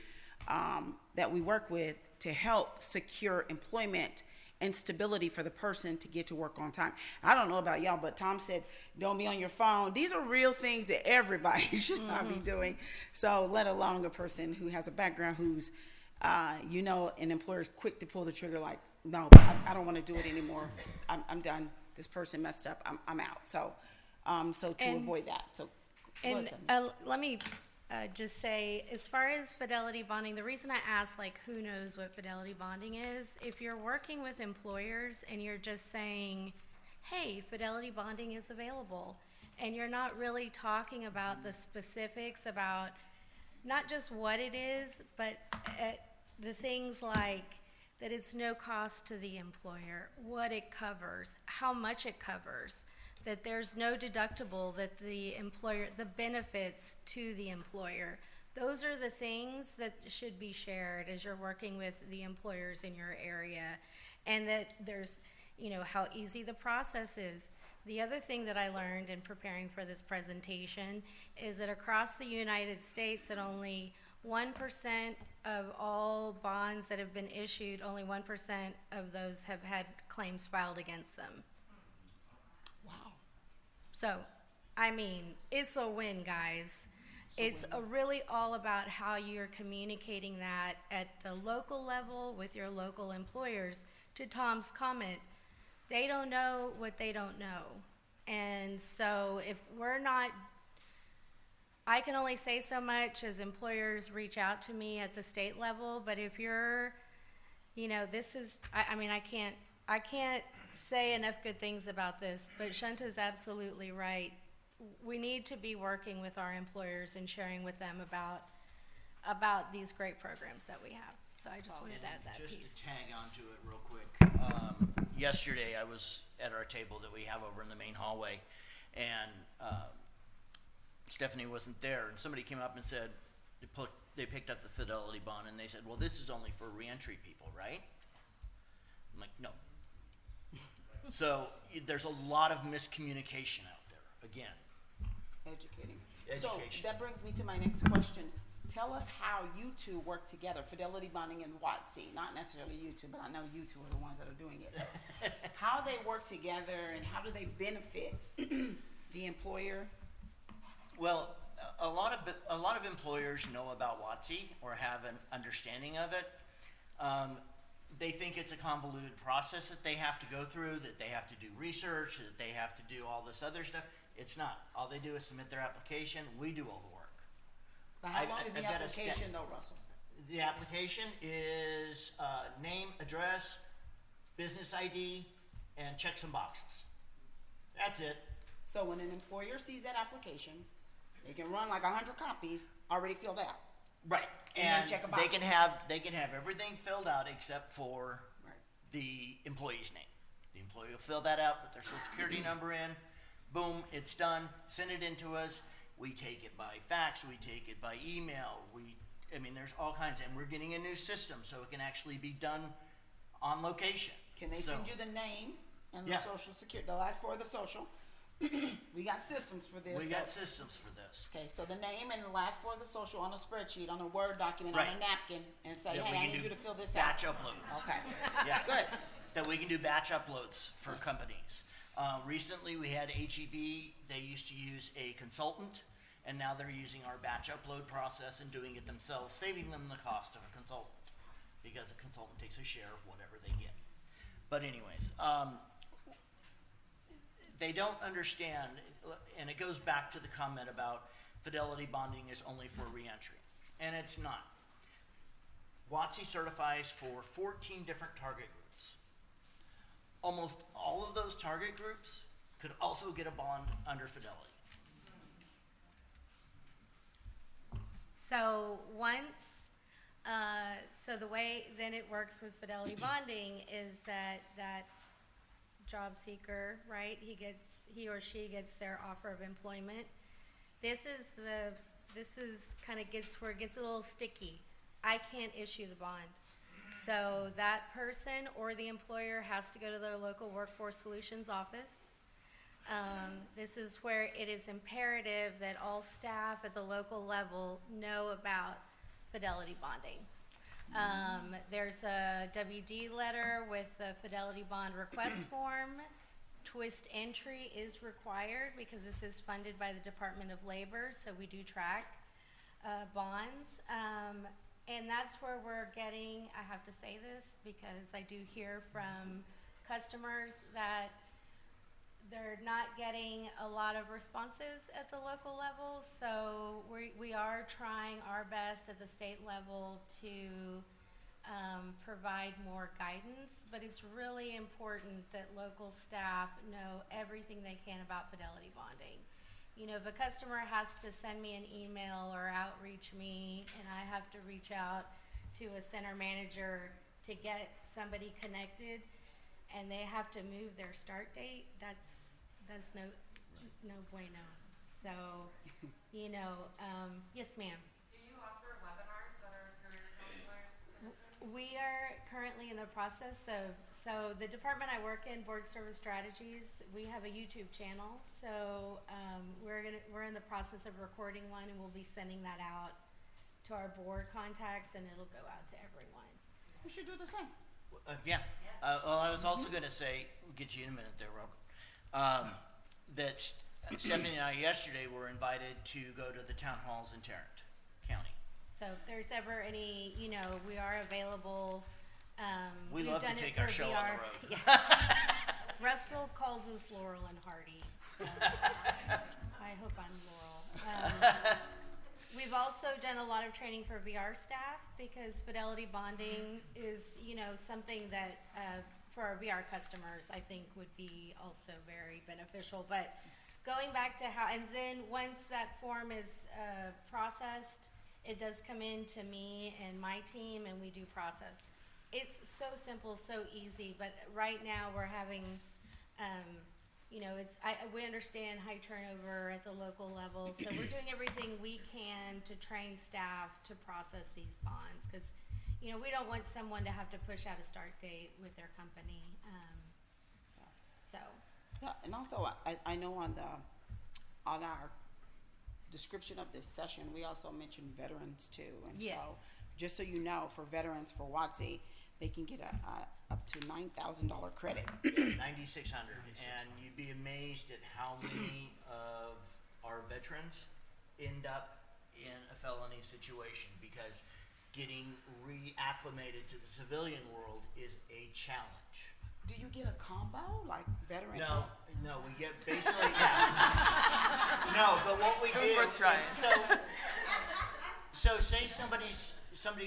that we work with to help secure employment and stability for the person to get to work on time. I don't know about y'all, but Tom said, don't be on your phone. These are real things that everybody should not be doing. So let alone a person who has a background who's, an employer's quick to pull the trigger like, no, I don't want to do it anymore. I'm done. This person messed up. I'm out. So avoid that. So, And let me just say, as far as fidelity bonding, the reason I asked, who knows what fidelity bonding is, if you're working with employers and you're just saying, hey, fidelity bonding is available, and you're not really talking about the specifics about not just what it is, but the things like that it's no cost to the employer, what it covers, how much it covers, that there's no deductible, that the benefits to the employer. Those are the things that should be shared as you're working with the employers in your area, and that there's, how easy the process is. The other thing that I learned in preparing for this presentation is that across the United States, that only 1% of all bonds that have been issued, only 1% of those have had claims filed against them. So, it's a win, guys. It's really all about how you're communicating that at the local level with your local employers. To Tom's comment, they don't know what they don't know. And so if we're not, I can only say so much as employers reach out to me at the state level, but if you're, this is, I can't say enough good things about this, but Shunta's absolutely right. We need to be working with our employers and sharing with them about these great programs that we have. So I just wanted to add that piece. Just to tag onto it real quick. Yesterday I was at our table that we have over in the main hallway, and Stephanie wasn't there, and somebody came up and said they picked up the Fidelity bond, and they said, well, this is only for reentry people, right? I'm like, no. So there's a lot of miscommunication out there, again. Educating. Education. So that brings me to my next question. Tell us how you two work together, Fidelity Bonding and WIOA. Not necessarily you two, but I know you two are the ones that are doing it. How they work together and how do they benefit the employer? Well, a lot of employers know about WIOA or have an understanding of it. They think it's a convoluted process that they have to go through, that they have to do research, that they have to do all this other stuff. It's not. All they do is submit their application. We do all the work. But how I've- long is the I've got a step. application though, Russell? The application is name, address, business ID, and check some boxes. That's it. So when an employer sees that application, they can run like 100 copies already filled out. Right. And then And check a they can box. have everything filled out except for Right. the employee's name. The employee will fill that out, put their social security number in, boom, it's done, send it in to us. We take it by fax, we take it by email, there's all kinds, and we're getting a new system so it can actually be done on location. Can they So- send you the name and the Yeah. social security, the last four of the social? We got systems for this. We got so- systems for this. Okay, so the name and the last four of the social on a spreadsheet, on a Word document, on a Right. napkin, and say, That we hey, I can need do you to fill this batch out. uploads. Okay, Yeah. good. That we can do batch uploads for companies. Recently, we had HEB, they used to use a consultant, and now they're using our batch upload process and doing it themselves, saving them the cost of a consultant, because a consultant takes a share of whatever they get. But anyways, they don't understand, and it goes back to the comment about Fidelity bonding is only for reentry, and it's not. WIOA certifies for 14 different target groups. Almost all of those target groups could also get a bond under Fidelity. So once, so the way then it works with Fidelity bonding is that job seeker, right? He or she gets their offer of employment. This is kind of gets where it gets a little sticky. I can't issue the bond. So that person or the employer has to go to their local workforce solutions office. This is where it is imperative that all staff at the local level know about Fidelity bonding. There's a WD letter with the Fidelity bond request form. Twist entry is required because this is funded by the Department of Labor, so we do track bonds. And that's where we're getting, I have to say this because I do hear from customers that they're not getting a lot of responses at the local level, so we are trying our best at the state level to provide more guidance, but it's really important that local staff know everything they can about Fidelity bonding. You know, if a customer has to send me an email or outreach me and I have to reach out to a center manager to get somebody connected and they have to move their start date, that's no bueno. So, you know, yes ma'am. Do you offer webinars that are career counselors connected? We are currently in the process of, so the department I work in, Board Service Strategies, we have a YouTube channel. So we're in the process of recording one and we'll be sending that out to our board contacts and it'll go out to everyone. We should do the same. Yeah. Well, I was also going to say, we'll get you in a minute there, Robert, that Stephanie and I yesterday were invited to go to the town halls in Tarrant County. So if there's ever any, you know, we are available. We we've love to done it take for our show on VR. the road. Yeah. Russell calls us Laurel and Hardy. So I hope I'm Laurel. We've also done a lot of training for VR staff because Fidelity bonding is, you know, something that for our VR customers I think would be also very beneficial. But going back to how, and then once that form is processed, it does come in to me and my team and we do process. It's so simple, so easy, but right now we're having, you know, we understand high turnover at the local level, so we're doing everything we can to train staff to process these bonds, because, you know, we don't want someone to have to push out a start date with their company, so. Yeah, and also, I know on our description of this session, we also mentioned veterans too. And Yes. so, just so you know, for veterans for WIOA, they can get up to $9,000 credit. 9,600, and you'd be amazed at how many of our veterans end up in a felony situation because getting reacclimated to the civilian world is a challenge. Do you get a combo like veteran? No, we get basically, yeah. No, but what we It was do, worth trying. so say somebody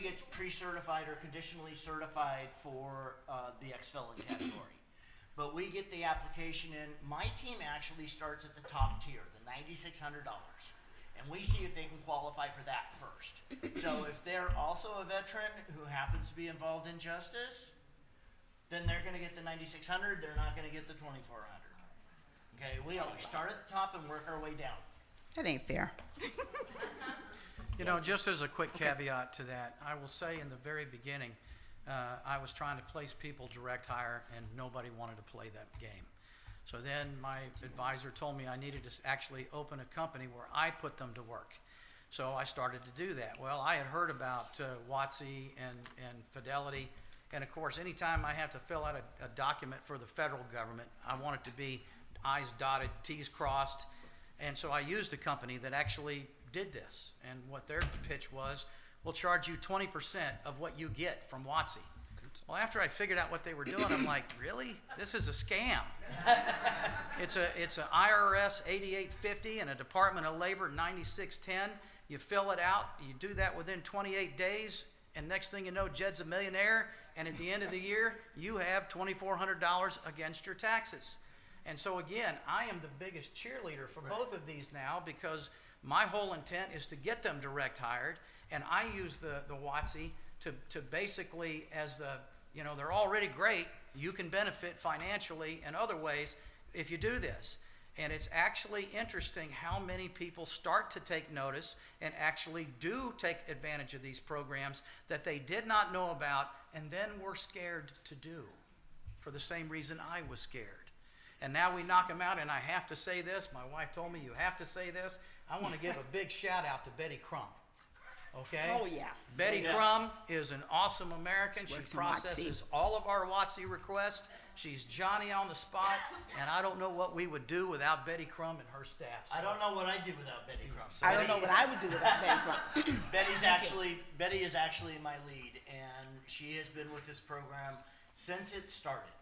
gets pre-certified or conditionally certified for the ex-felon category. But we get the application in. My team actually starts at the top tier, the $9,600. And we see if they can qualify for that first. So if they're also a veteran who happens to be involved in justice, then they're going to get the $9,600. They're not going to get the $2,400. Okay, we always start at the top and work our way down. That ain't fair. You know, just as a quick caveat to that, I will say in the very beginning, I was trying to place people direct hire and nobody wanted to play that game. So then my advisor told me I needed to actually open a company where I put them to work. So I started to do that. Well, I had heard about WIOA and Fidelity. And of course, anytime I have to fill out a document for the federal government, I want it to be I's dotted, T's crossed. And so I used a company that actually did this. And what their pitch was, we'll charge you 20% of what you get from WIOA. Well, after I figured out what they were doing, I'm like, really? This is a scam. It's a IRS 8850 and a Department of Labor 9610. You fill it out, you do that within 28 days, and next thing you know, Jed's a millionaire, and at the end of the year, you have $2,400 against your taxes. And so again, I am the biggest cheerleader for both of these now because my whole intent is to get them direct hired, and I use the WIOA to basically, as they're already great, you can benefit financially in other ways if you do this. And it's actually interesting how many people start to take notice and actually do take advantage of these programs that they did not know about and then were scared to do for the same reason I was scared. And now we knock them out, and I have to say this. My wife told me you have to say this. I want to give a big shout out to Betty Crump. Okay? Oh, yeah. Betty Crumb is an awesome American. She Works in processes all of our WIOA requests. She's Johnny on the spot, and I don't know what we would do without Betty Crumb and her staff. I don't know what I'd do without Betty Crump. I don't know what I would do without Betty Crump. Betty is actually my lead, and she has been with this program since it started.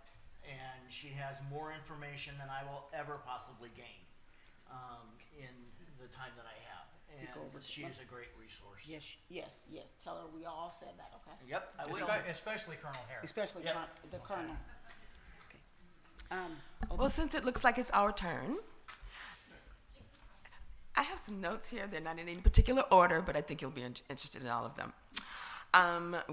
And she has more information than I will ever possibly gain in the time that I have. And she is a great resource. Yes. Tell her we all said that, okay? Yep, I will. Especially Colonel Harris. Especially Yep. the colonel. Okay. Well, since it looks like it's our turn, I have some notes here. They're not in any particular order, but I think you'll be interested in all of them.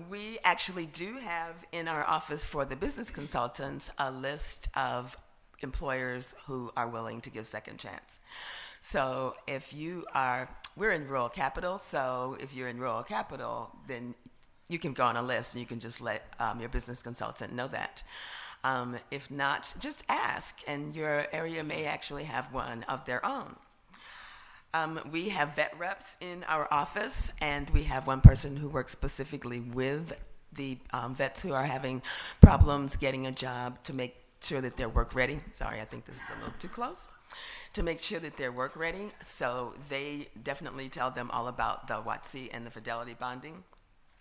We actually do have in our office for the business consultants a list of employers who are willing to give second chance. So we're in rural capital, so if you're in rural capital, then you can go on a list and you can just let your business consultant know that. If not, just ask, and your area may actually have one of their own. We have vet reps in our office, and we have one person who works specifically with the vets who are having problems getting a job to make sure that they're work ready. Sorry, I think this is a little too close. To make sure that they're work ready. So they definitely tell them all about the WIOA and the Fidelity bonding.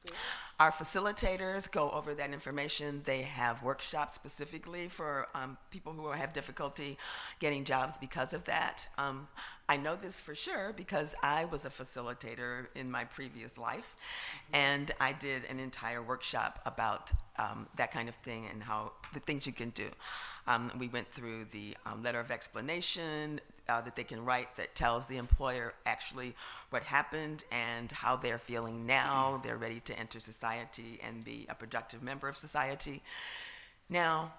Good. Our facilitators go over that information. They have workshops specifically for people who have difficulty getting jobs because of that. I know this for sure because I was a facilitator in my previous life, and I did an entire workshop about that kind of thing and how the things you can do. We went through the letter of explanation that they can write that tells the employer actually what happened and how they're feeling now. They're ready to enter society and be a productive member of society. Now,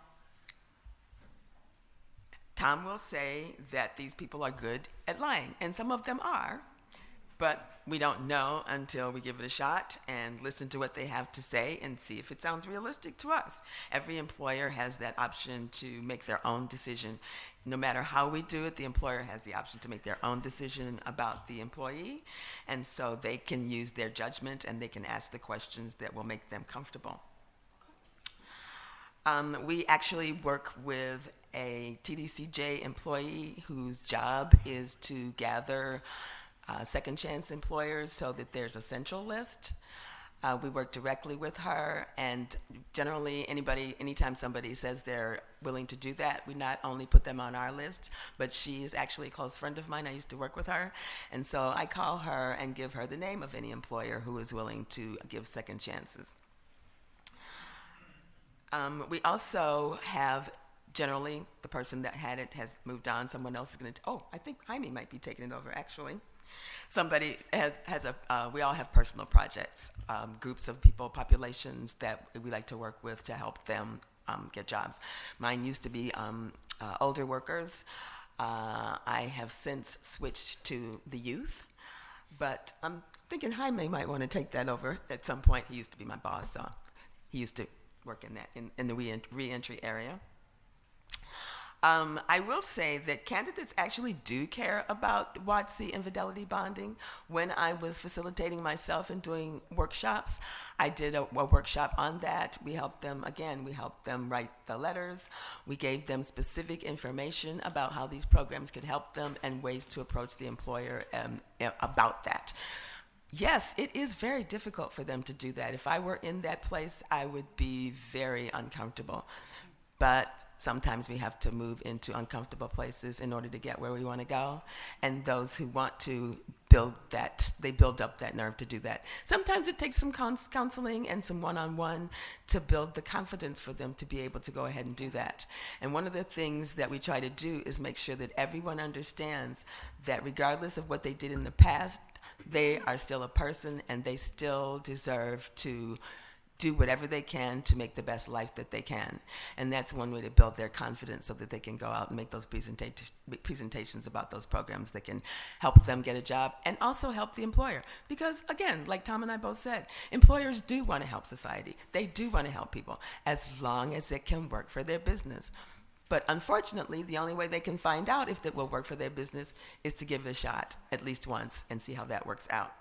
Tom will say that these people are good at lying, and some of them are, but we don't know until we give it a shot and listen to what they have to say and see if it sounds realistic to us. Every employer has that option to make their own decision. No matter how we do it, the employer has the option to make their own decision about the employee, and so they can use their judgment and they can ask the questions that will make them comfortable. We actually work with a TDCJ employee whose job is to gather second chance employers so that there's a central list. We work directly with her, and generally anytime somebody says they're willing to do that, we not only put them on our list, but she is actually a close friend of mine. I used to work with her, and so I call her and give her the name of any employer who is willing to give second chances. We also have, generally, the person that had it has moved on. Someone else is going to, I think Jaime might be taking it over, actually. Somebody we all have personal projects, groups of people, populations that we like to work with to help them get jobs. Mine used to be older workers. I have since switched to the youth, but I'm thinking Jaime might want to take that over at some point. He used to be my boss, so he used to work in that, in the reentry area. I will say that candidates actually do care about WIOA and Fidelity bonding. When I was facilitating myself and doing workshops, I did a workshop on that. We helped them write the letters. We gave them specific information about how these programs could help them and ways to approach the employer about that. Yes, it is very difficult for them to do that. If I were in that place, I would be very uncomfortable. But sometimes we have to move into uncomfortable places in order to get where we want to go. And those who want to build up that nerve to do that. Sometimes it takes some counseling and some one-on-one to build the confidence for them to be able to go ahead and do that. And one of the things that we try to do is make sure that everyone understands that regardless of what they did in the past, they are still a person and they still deserve to do whatever they can to make the best life that they can. And that's one way to build their confidence so that they can go out and make those presentations about those programs that can help them get a job and also help the employer. Because again, like Tom and I both said, employers do want to help society. They do want to help people as long as it can work for their business. But unfortunately, the only way they can find out if it will work for their business is to give it a shot at least once and see how that works out.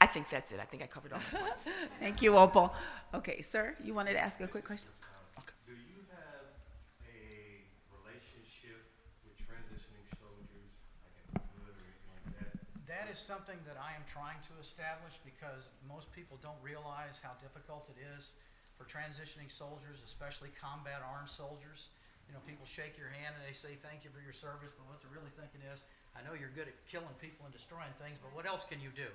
I think that's it. I think I covered all the points. Thank you, Opal. Okay, sir, you wanted to ask a quick question? Do you have a relationship with transitioning soldiers, like in the hood or anything like that? That is something that I am trying to establish because most people don't realize how difficult it is for transitioning soldiers, especially combat armed soldiers. You know, people shake your hand and they say thank you for your service, but what they're really thinking is, I know you're good at killing people and destroying things, but what else can you do?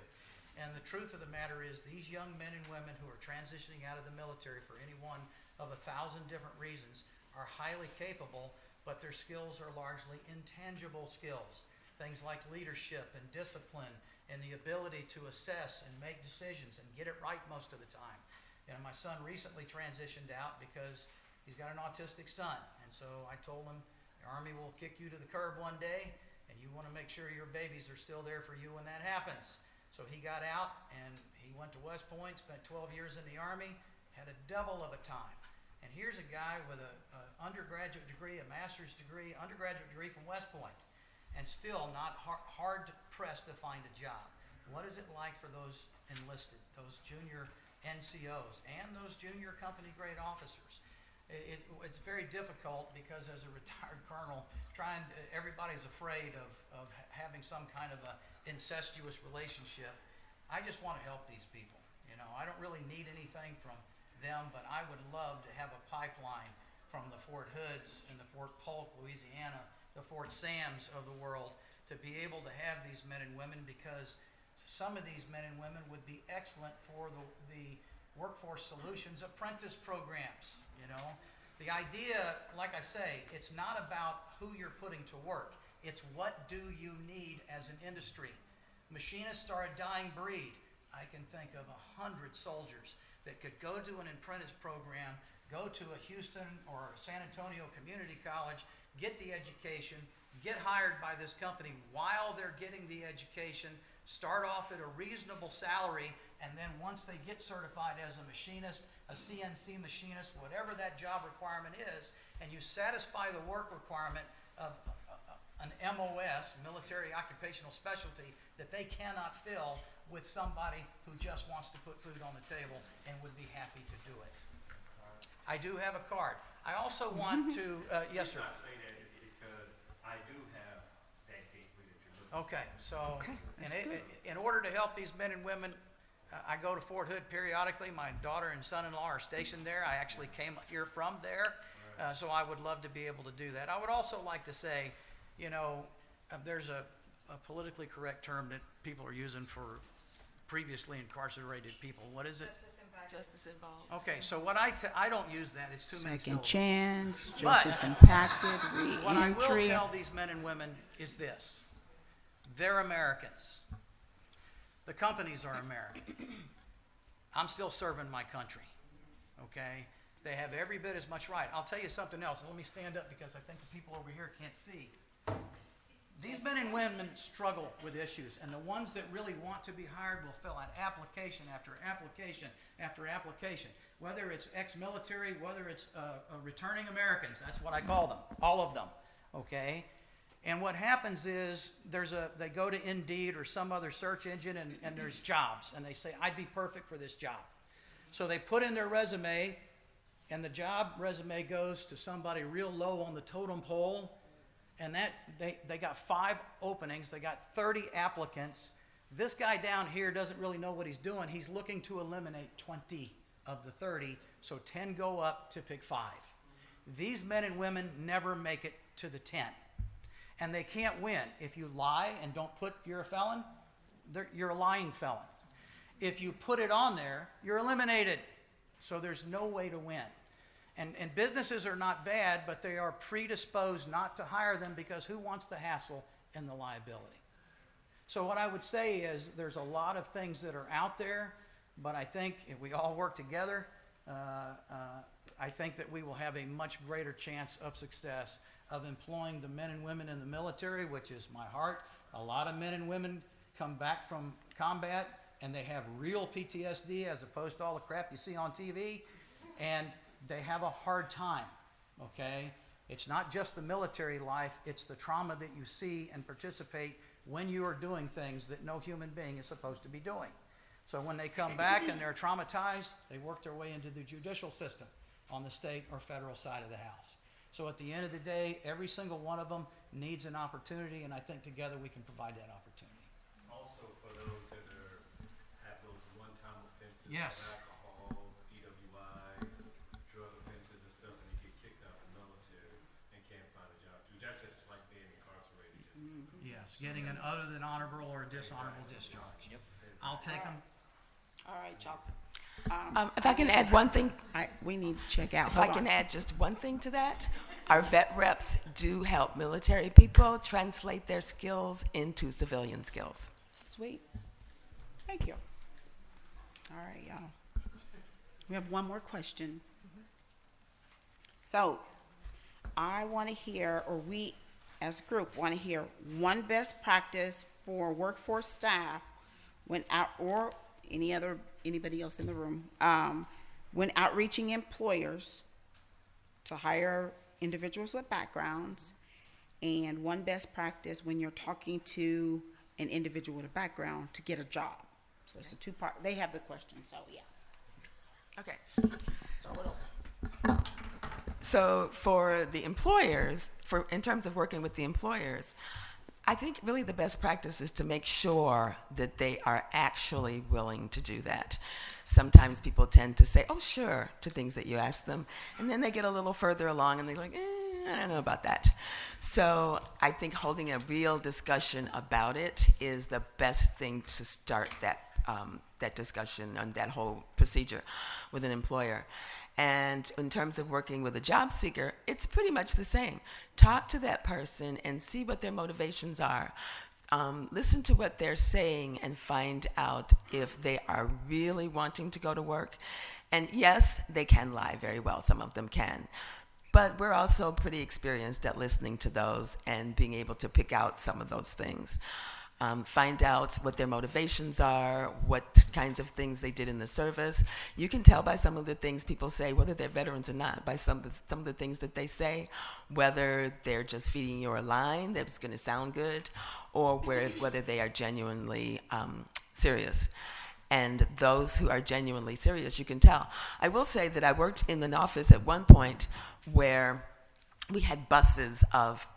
And the truth of the matter is these young men and women who are transitioning out of the military for any one of 1,000 different reasons are highly capable, but their skills are largely intangible skills. Things like leadership and discipline and the ability to assess and make decisions and get it right most of the time. And my son recently transitioned out because he's got an autistic son. And so I told him, the Army will kick you to the curb one day, and you want to make sure your babies are still there for you when that happens. So he got out and he went to West Point, spent 12 years in the Army, had a devil of a time. And here's a guy with an undergraduate degree, a master's degree, undergraduate degree from West Point, and still not hard pressed to find a job. What is it like for those enlisted, those junior NCOs, and those junior company grade officers? It's very difficult because as a retired colonel, everybody's afraid of having some kind of a incestuous relationship. I just want to help these people. You know, I don't really need anything from them, but I would love to have a pipeline from the Fort Hoods and the Fort Polk, Louisiana, the Fort Sams of the world to be able to have these men and women, because some of these men and women would be excellent for the Workforce Solutions apprentice programs. You know, the idea, like I say, it's not about who you're putting to work. It's what do you need as an industry. Machinists are a dying breed. I can think of 100 soldiers that could go to an apprentice program, go to a Houston or San Antonio community college, get the education, get hired by this company while they're getting the education, start off at a reasonable salary, and then once they get certified as a machinist, a CNC machinist, whatever that job requirement is, and you satisfy the work requirement of an MOS, military occupational specialty, that they cannot fill with somebody who just wants to put food on the table and would be happy to do it. I do have a card. I also want to, yes, sir. I'm not saying that is because I do have that gateway that you're looking Okay, so Okay, in, that's good. in order to help these men and women, I go to Fort Hood periodically. My daughter and son-in-law are stationed there. I actually came here from there, so I would love to be able to do that. I would also like to say, you know, there's a politically correct term that people are using for previously incarcerated people. What is it? Justice involved. Okay, so what I don't use that. It's too many Second syllables. chance, But- justice impacted, What I will reentry. tell these men and women is this: they're Americans. The companies are American. I'm still serving my country, okay? They have every bit as much right. I'll tell you something else. Let me stand up because I think the people over here can't see. These men and women struggle with issues, and the ones that really want to be hired will fill out application after application after application. Whether it's ex-military, whether it's returning Americans, that's what I call them, all of them, okay? And what happens is they go to Indeed or some other search engine and there's jobs, and they say, I'd be perfect for this job. So they put in their resume, and the job resume goes to somebody real low on the totem pole, and that they got 5 openings, they got 30 applicants. This guy down here doesn't really know what he's doing. He's looking to eliminate 20 of the 30, so 10 go up to pick 5. These men and women never make it to the 10. And they can't win. If you lie and don't put you're a felon, you're a lying felon. If you put it on there, you're eliminated. So there's no way to win. And businesses are not bad, but they are predisposed not to hire them because who wants the hassle and the liability? So what I would say is there's a lot of things that are out there, but I think if we all work together, I think that we will have a much greater chance of success of employing the men and women in the military, which is my heart. A lot of men and women come back from combat and they have real PTSD as opposed to all the crap you see on TV, and they have a hard time, okay? It's not just the military life, it's the trauma that you see and participate when you are doing things that no human being is supposed to be doing. So when they come back and they're traumatized, they work their way into the judicial system on the state or federal side of the house. So at the end of the day, every single one of them needs an opportunity, and I think together we can provide that opportunity. Also for those that have those one-time offenses, Yes. like alcohol, DWI, drug offenses and stuff, and they get kicked out of the military and can't find a job too. That's just like being incarcerated. Yes, getting an other than honorable or dishonorable discharge. Yep. I'll take them. All right, y'all. If I can add one thing, We need to check out. if I can add just one thing to that, our vet reps do help military people translate their skills into civilian skills. Sweet. Thank you. All right, y'all. We have one more question. So I want to hear, or we as a group want to hear one best practice for workforce staff when out, or anybody else in the room, when outreaching employers to hire individuals with backgrounds, and one best practice when you're talking to an individual with a background to get a job. So it's a two-part, they have the question, so yeah. Okay. So for the employers, in terms of working with the employers, I think really the best practice is to make sure that they are actually willing to do that. Sometimes people tend to say, oh, sure, to things that you ask them, and then they get a little further along and they're like, I don't know about that. So I think holding a real discussion about it is the best thing to start that discussion on that whole procedure with an employer. And in terms of working with a job seeker, it's pretty much the same. Talk to that person and see what their motivations are. Listen to what they're saying and find out if they are really wanting to go to work. And yes, they can lie very well. Some of them can. But we're also pretty experienced at listening to those and being able to pick out some of those things. Find out what their motivations are, what kinds of things they did in the service. You can tell by some of the things people say, whether they're veterans or not, by some of the things that they say, whether they're just feeding you a line that's going to sound good, or whether they are genuinely serious. And those who are genuinely serious, you can tell. I will say that I worked in an office at one point where we had buses of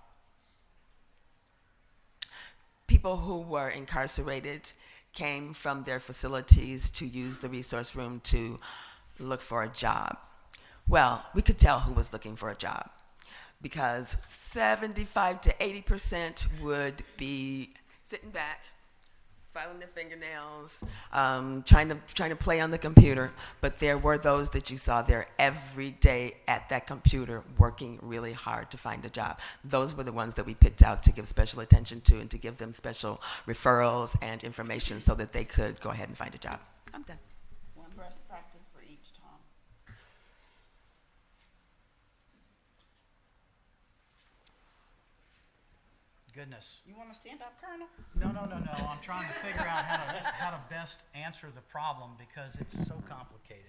people who were incarcerated came from their facilities to use the resource room to look for a job. Well, we could tell who was looking for a job because 75 to 80% would be sitting back, filing their fingernails, trying to play on the computer. But there were those that you saw there every day at that computer working really hard to find a job. Those were the ones that we picked out to give special attention to and to give them special referrals and information so that they could go ahead and find a job. I'm done. One best practice for each, Tom. Goodness. You want to stand up, Colonel? No. I'm trying to figure out how to best answer the problem because it's so complicated.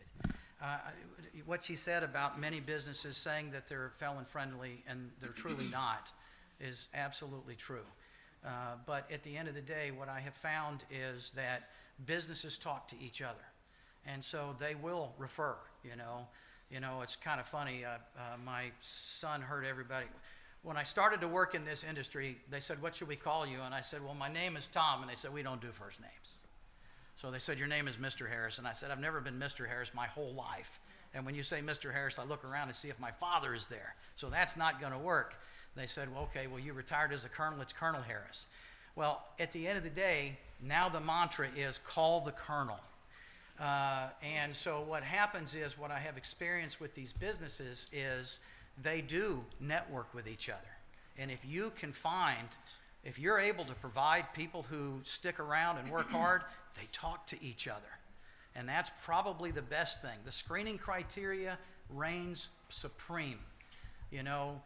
What she said about many businesses saying that they're felon-friendly and they're truly not is absolutely true. But at the end of the day, what I have found is that businesses talk to each other, and so they will refer. You know, it's kind of funny. My son heard everybody. When I started to work in this industry, they said, "What should we call you?" And I said, "Well, my name is Tom." And they said, "We don't do first names." So they said, "Your name is Mr. Harris." And I said, "I've never been Mr. Harris my whole life. And when you say Mr. Harris, I look around and see if my father is there. So that's not going to work." They said, "Well, okay, well, you retired as a colonel. It's Colonel Harris." Well, at the end of the day, now the mantra is call the colonel. And so what happens is, what I have experienced with these businesses is they do network with each other. And if you can find, if you're able to provide people who stick around and work hard, they talk to each other. And that's probably the best thing. The screening criteria reigns supreme. You know,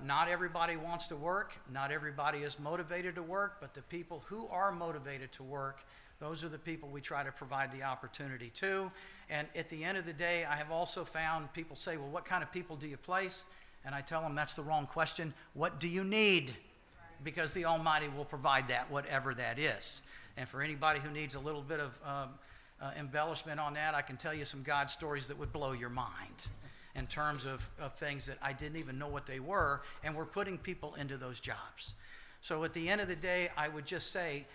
not everybody wants to work. Not everybody is motivated to work. But the people who are motivated to work, those are the people we try to provide the opportunity to. And at the end of the day, I have also found people say, "Well, what kind of people do you place?" And I tell them that's the wrong question. What do you need? Because the Almighty will provide that, whatever that is. And for anybody who needs a little bit of embellishment on that, I can tell you some God stories that would blow your mind in terms of things that I didn't even know what they were, and we're putting people into those jobs. So at the end of the day, I would just say,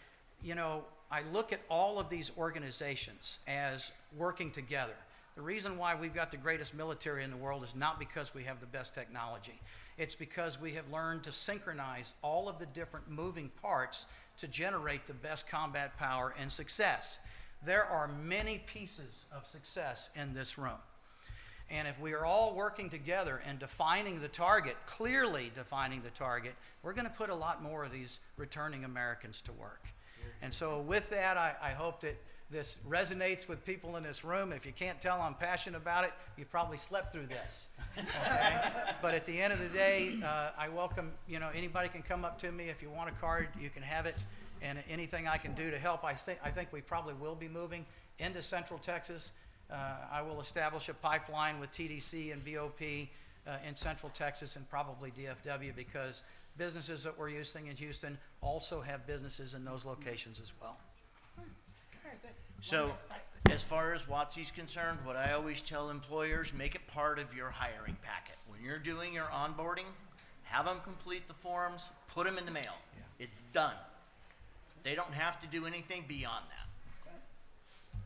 you know, I look at all of these organizations as working together. The reason why we've got the greatest military in the world is not because we have the best technology. It's because we have learned to synchronize all of the different moving parts to generate the best combat power and success. There are many pieces of success in this room. And if we are all working together and defining the target, clearly defining the target, we're going to put a lot more of these returning Americans to work. And so with that, I hope that this resonates with people in this room. If you can't tell I'm passionate about it, you probably slept through this. Okay? But at the end of the day, I welcome, you know, anybody can come up to me. If you want a card, you can have it. And anything I can do to help, I think we probably will be moving into Central Texas. I will establish a pipeline with TDC and BOP in Central Texas and probably DFW, because businesses that we're using in Houston also have businesses in those locations as well. Very good. So, as far as WOTC's concerned, what I always tell employers, make it part of your hiring packet. When you're doing your onboarding, have them complete the forms, put them in the mail. Yeah. It's done. They don't have to do anything beyond that. Okay.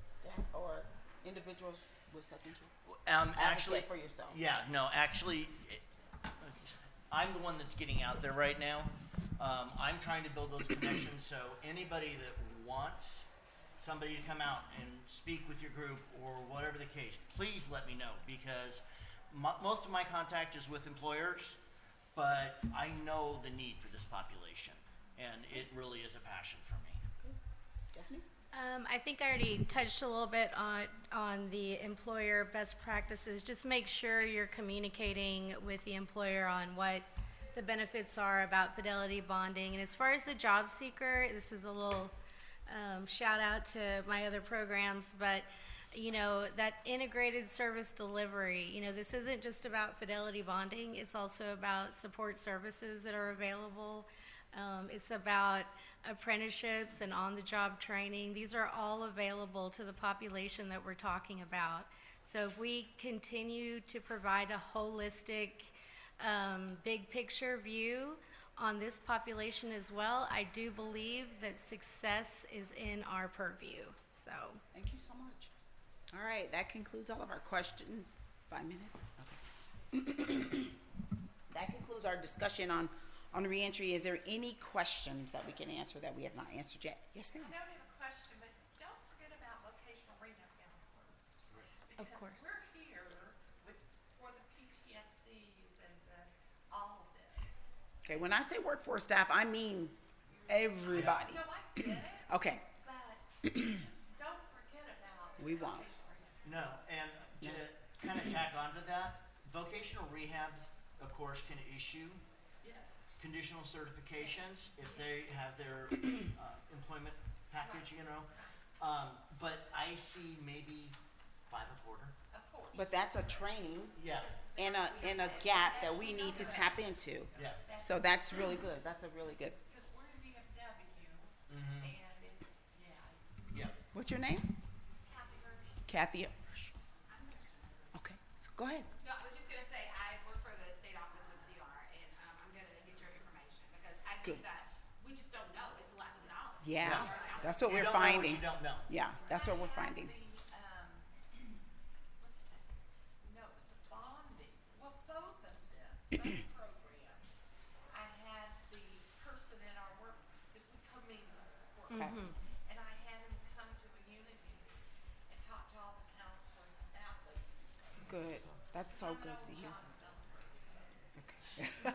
Staff or individuals with second Actually, for yourself. Yeah, no, actually, I'm the one that's getting out there right now. I'm trying to build those connections, so anybody that wants somebody to come out and speak with your group or whatever the case, please let me know, because most of my contact is with employers, but I know the need for this population, and it really is a passion for me. Stephanie? I think I already touched a little bit on the employer best practices. Just make sure you're communicating with the employer on what the benefits are about fidelity bonding. And as far as the job seeker, this is a little shout out to my other programs, but you know, that integrated service delivery, you know, this isn't just about fidelity bonding, it's also about support services that are available. It's about apprenticeships and on-the-job training. These are all available to the population that we're talking about. So if we continue to provide a holistic, big picture view on this population as well, I do believe that success is in our purview. So, Thank you so much. All right, that concludes all of our questions. 5 minutes? Okay. That concludes our discussion on reentry. Is there any questions that we can answer that we have not answered yet? Yes, ma'am. I don't have a question, but don't forget about vocational rehab counselors. Of course. Because we're here for the PTSDs and all of this. Okay, when I say workforce staff, I mean everybody. No, I get it, Okay, but just don't forget about We won't. vocational rehab. No, and to kind of tack onto that, vocational rehabs, of course, can issue Yes. conditional certifications if they have their employment package, you know. But I see maybe 5 a quarter. Of course. but that's a training Yeah, and a gap that we need to tap into. yeah. So that's really good. That's a really good. Because we're in DFW, Mhm. and it's, Yeah. What's your name? Kathy Hirsch. Kathy. Okay, so go ahead. No, I was just gonna say, I work for the state office with VR, and I'm gonna get your information, because I Good. think that we just don't know, it's a lack of knowledge. Yeah, Yeah. that's what You we're don't know what finding. you don't know. Yeah, that's what we're finding. No, it was the bonding. Well, both of them, both programs. I had the person in our work, because we commingle work. Okay. And I had him come to a unit meeting and talk to all the counselors about those two programs. Good. That's so good to hear. Okay.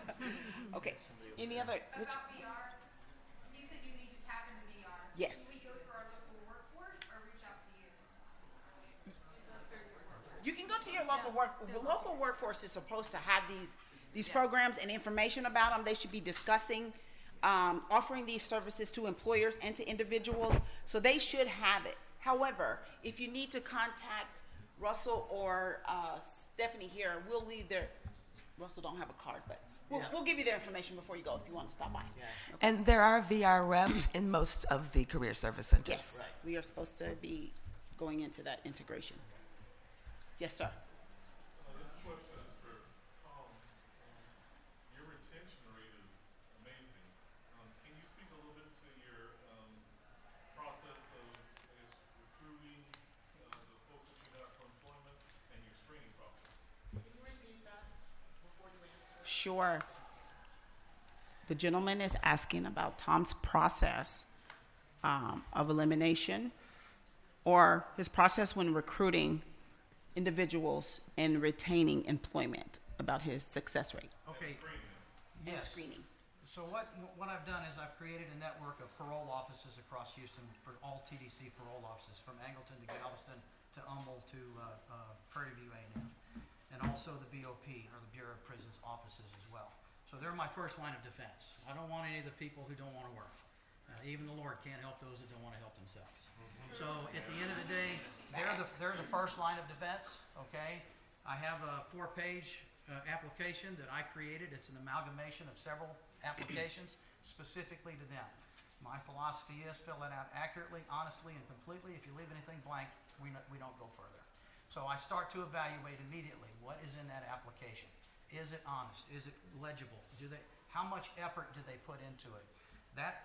Okay. Any other? Which, About VR, you said you need to tap into VR. Yes. Can we go through our local workforce or reach out to you? you can go to your local work. The local workforce is supposed to have these programs and information about them. They should be discussing, offering these services to employers and to individuals. So they should have it. However, if you need to contact Russell or Stephanie here, we'll leave their. Russell don't have a card, but Yeah. we'll give you their information before you go if you want to stop by. Yeah. And there are VR reps in most of the career service centers. Yes, Right. we are supposed to be going into that integration. Yes, sir. This question is for Tom. Your retention rate is amazing. Can you speak a little bit to your process of, I guess, recruiting the folks that you have for employment and your screening process? Sure. The gentleman is asking about Tom's process of elimination or his process when recruiting individuals and retaining employment, about his success rate Okay, and yes. screening. So what I've done is I've created a network of parole offices across Houston for all TDC parole offices, from Angleton to Galveston to Humble to Prairie View A&M, and also the BOP, or the Bureau of Prisons offices as well. So they're my first line of defense. I don't want any of the people who don't want to work. Even the Lord can't help those that don't want to help themselves. So at the end of the day, they're the first line of defense, okay? I have a 4-page application that I created. It's an amalgamation of several applications specifically to them. My philosophy is fill it out accurately, honestly, and completely. If you leave anything blank, we don't go further. So I start to evaluate immediately what is in that application. Is it honest? Is it legible? How much effort do they put into it? That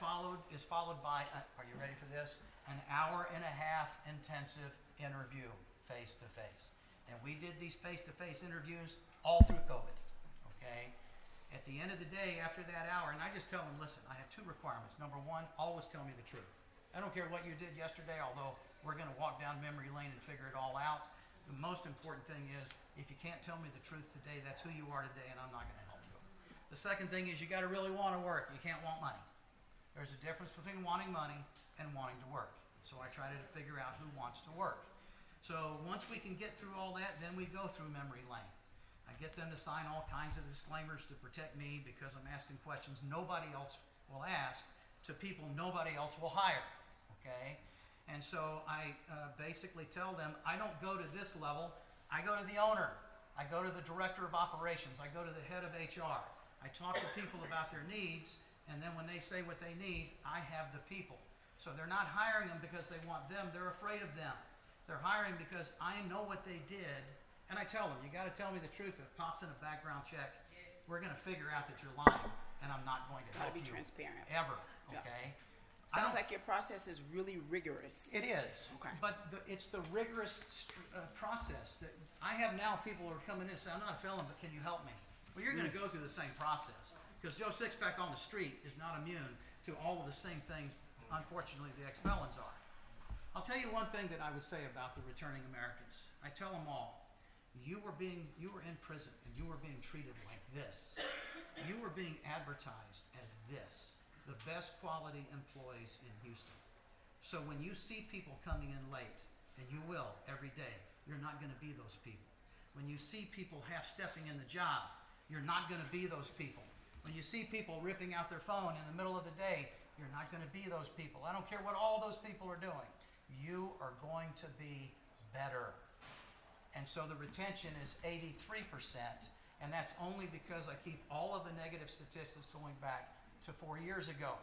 is followed by, are you ready for this? An 1.5-hour intensive interview face-to-face. And we did these face-to-face interviews all through COVID, okay? At the end of the day, after that hour, and I just tell them, listen, I have 2 requirements. Number 1, always tell me the truth. I don't care what you did yesterday, although we're gonna walk down memory lane and figure it all out. The most important thing is, if you can't tell me the truth today, that's who you are today, and I'm not gonna help you. The second thing is, you gotta really wanna work. You can't want money. There's a difference between wanting money and wanting to work. So I try to figure out who wants to work. So once we can get through all that, then we go through memory lane. I get them to sign all kinds of disclaimers to protect me, because I'm asking questions nobody else will ask to people nobody else will hire, okay? And so I basically tell them, I don't go to this level, I go to the owner. I go to the director of operations, I go to the head of HR. I talk to people about their needs, and then when they say what they need, I have the people. So they're not hiring them because they want them, they're afraid of them. They're hiring because I know what they did, and I tell them, you gotta tell me the truth. If it pops in a background check, we're gonna figure out that you're lying. and I'm not going to Gotta help be you transparent. ever, Yeah. okay? I Sounds don't- like your process is really rigorous. It is, Okay. but it's the rigorous process that I have now. People are coming in and say, "I'm not a felon, but can you help me?" Well, you're going to go through the same process because Joe Sixpack on the street is not immune to all of the same things. Unfortunately, the ex-felons are. I'll tell you one thing that I would say about the returning Americans. I tell them all, you were in prison and you were being treated like this. You were being advertised as this, the best quality employees in Houston. So when you see people coming in late, and you will every day, you're not going to be those people. When you see people half-stepping in the job, you're not going to be those people. When you see people ripping out their phone in the middle of the day, you're not going to be those people. I don't care what all those people are doing. You are going to be better. And so the retention is 83%, and that's only because I keep all of the negative statistics going back to 4 years ago.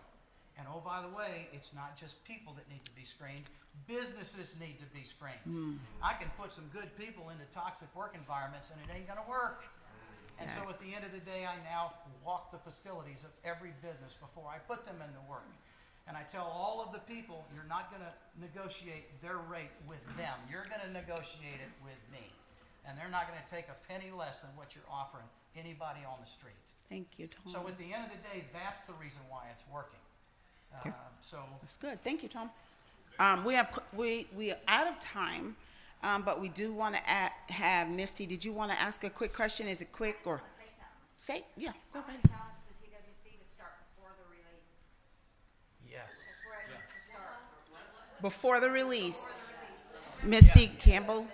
And oh, by the way, it's not just people that need to be screened. Businesses need to be screened. I can put some good people into toxic work environments and it ain't gonna work. And so at the end of the day, I now walk the facilities of every business before I put them into work. And I tell all of the people, you're not gonna negotiate their rate with them. You're gonna negotiate it with me. And they're not gonna take a penny less than what you're offering anybody on the street. Thank you, Tom. So at the end of the day, that's the reason why it's working. So That's good. Thank you, Tom. We are out of time, but we do want to have Misty. Did you want to ask a quick question? Is it quick or Say something. say? Yeah, go I ahead. want to challenge the TWC to start before the release. yes. That's where it needs to start. Before the release, Misty Campbell.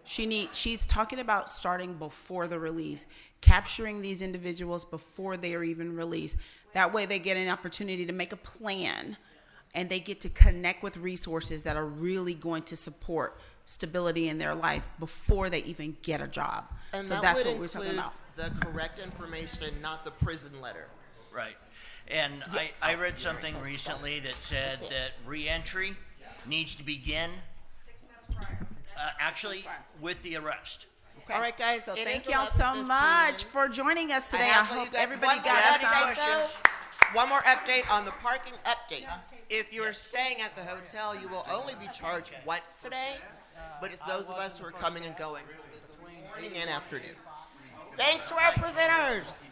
She's talking about starting before the release, capturing these individuals before they are even released. That way they get an opportunity to make a plan and they get to connect with resources that are really going to support stability in their life before they even get a job. And So that that's would what we're talking include about. the correct information, not the prison letter. Right. And I read something recently that said that reentry needs to begin 6 months prior. actually with the arrest. Okay. All right, guys. So it thank is y'all so 11:15. much for joining us today. I have to let you hope guys- everybody one got more us update, out. questions? though. One more update on the parking update. If you're staying at the hotel, you will only be charged once today, but it's those of us who are coming and going in afternoon. Thanks to our presenters.